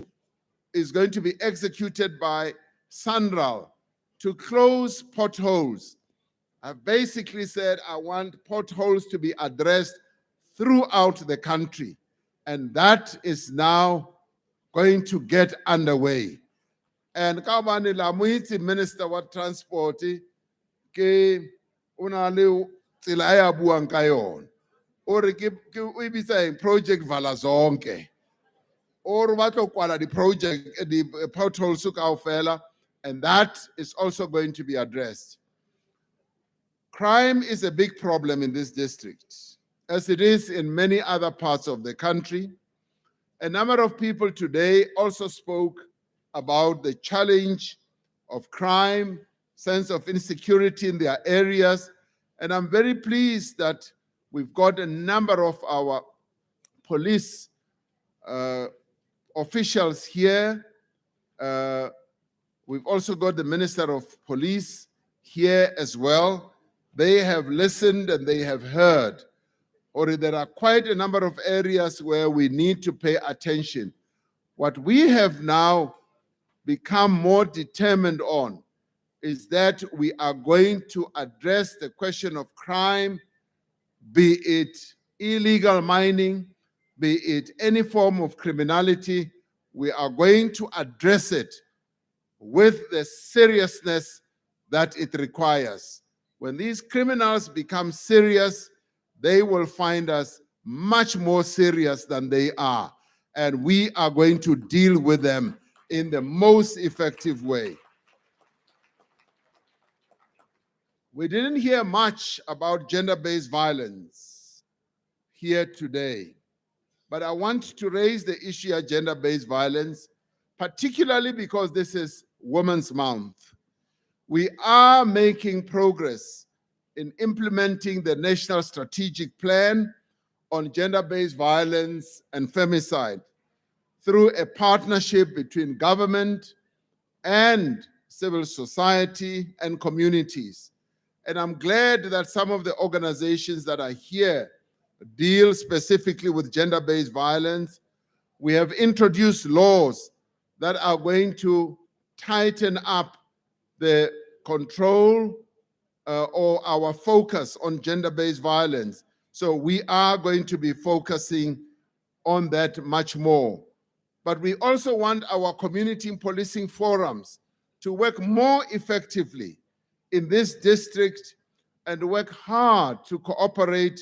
is going to be executed by Sandral to close potholes. I've basically said I want potholes to be addressed throughout the country, and that is now going to get underway. And Kabani Lamuiti, Minister of Transport, ke unale tsela buang ka yona, or we be saying project Valazonke, or what kwala the project, the potholes kaofela, and that is also going to be addressed. Crime is a big problem in this district, as it is in many other parts of the country. A number of people today also spoke about the challenge of crime sense of insecurity in their areas. And I'm very pleased that we've got a number of our police officials here. We've also got the Minister of Police here as well. They have listened and they have heard. Or there are quite a number of areas where we need to pay attention. What we have now become more determined on is that we are going to address the question of crime, be it illegal mining, be it any form of criminality. We are going to address it with the seriousness that it requires. When these criminals become serious, they will find us much more serious than they are. And we are going to deal with them in the most effective way. We didn't hear much about gender-based violence here today, but I want to raise the issue of gender-based violence, particularly because this is Women's Month. We are making progress in implementing the National Strategic Plan on gender-based violence and femicide through a partnership between government and civil society and communities. And I'm glad that some of the organizations that are here deal specifically with gender-based violence. We have introduced laws that are going to tighten up the control or our focus on gender-based violence. So we are going to be focusing on that much more. But we also want our community policing forums to work more effectively in this district and work hard to cooperate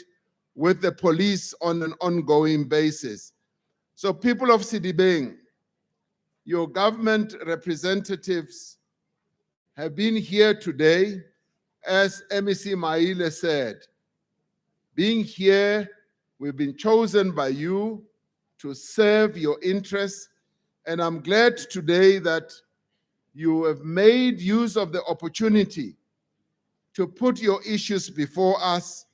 with the police on an ongoing basis. So people of Sedibeng, your government representatives have been here today, as MEC Maile said. Being here, we've been chosen by you to serve your interests, and I'm glad today that you have made use of the opportunity to put your issues before us.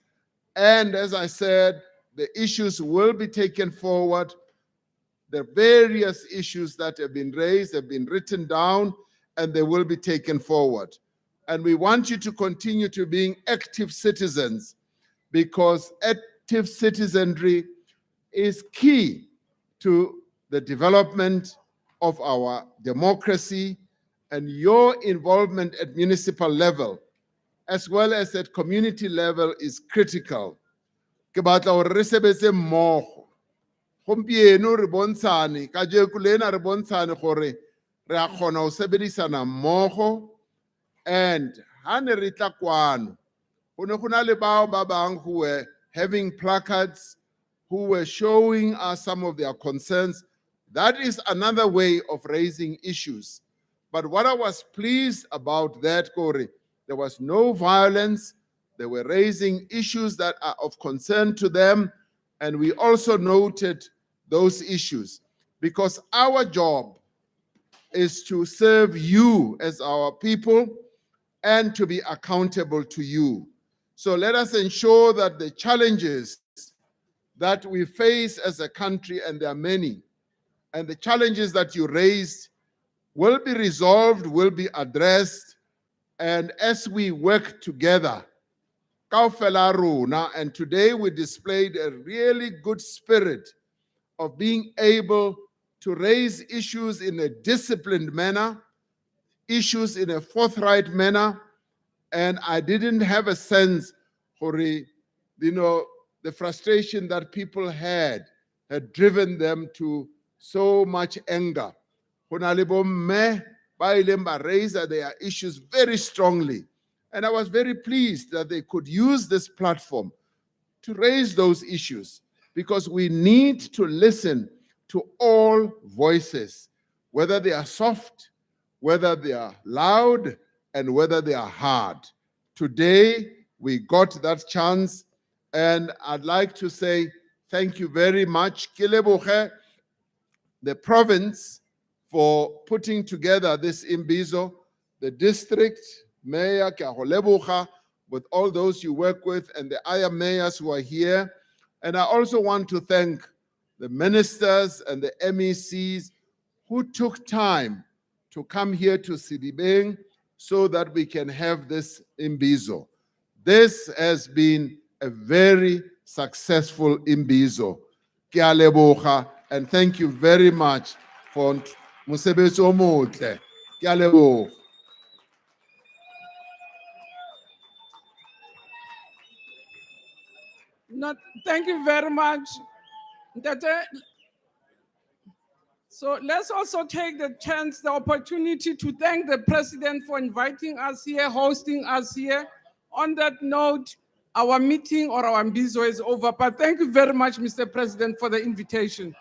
And as I said, the issues will be taken forward. The various issues that have been raised have been written down and they will be taken forward. And we want you to continue to being active citizens, because active citizenry is key to the development of our democracy, and your involvement at municipal level as well as at community level is critical. Ke batla hore re sebetse mmogo. Gompieno re bontshane, kajeko lena re bontshane gore re a kgona ho sebedisana mmogo. And ha ne re tla kwano, ho ne go na le bao ba bang who were having placards, who were showing us some of their concerns. That is another way of raising issues. But what I was pleased about that, Corey, there was no violence. They were raising issues that are of concern to them. And we also noted those issues, because our job is to serve you as our people and to be accountable to you. So let us ensure that the challenges that we face as a country, and there are many, and the challenges that you raised will be resolved, will be addressed. And as we work together, kaofela rona, and today we displayed a really good spirit of being able to raise issues in a disciplined manner, issues in a forthright manner. And I didn't have a sense, Hori, the frustration that people had driven them to so much anger. Raise their issues very strongly. And I was very pleased that they could use this platform to raise those issues, because we need to listen to all voices, whether they are soft, whether they are loud, and whether they are hard. Today, we got that chance, and I'd like to say thank you very much, Kileboge, the province, for putting together this Imbizo, the district Mayor, ke a go leboga, with all those you work with and the other mayors who are here. And I also want to thank the ministers and the MECs who took time to come here to Sedibeng so that we can have this Imbizo. This has been a very successful Imbizo. Ke a leboga, and thank you very much for mosebetsi o motle. Ke a leboga. No, thank you very much. So let's also take the chance, the opportunity to thank the president for inviting us here, hosting us here. On that note, our meeting or our Imbizo is over, but thank you very much, Mr. President, for the invitation.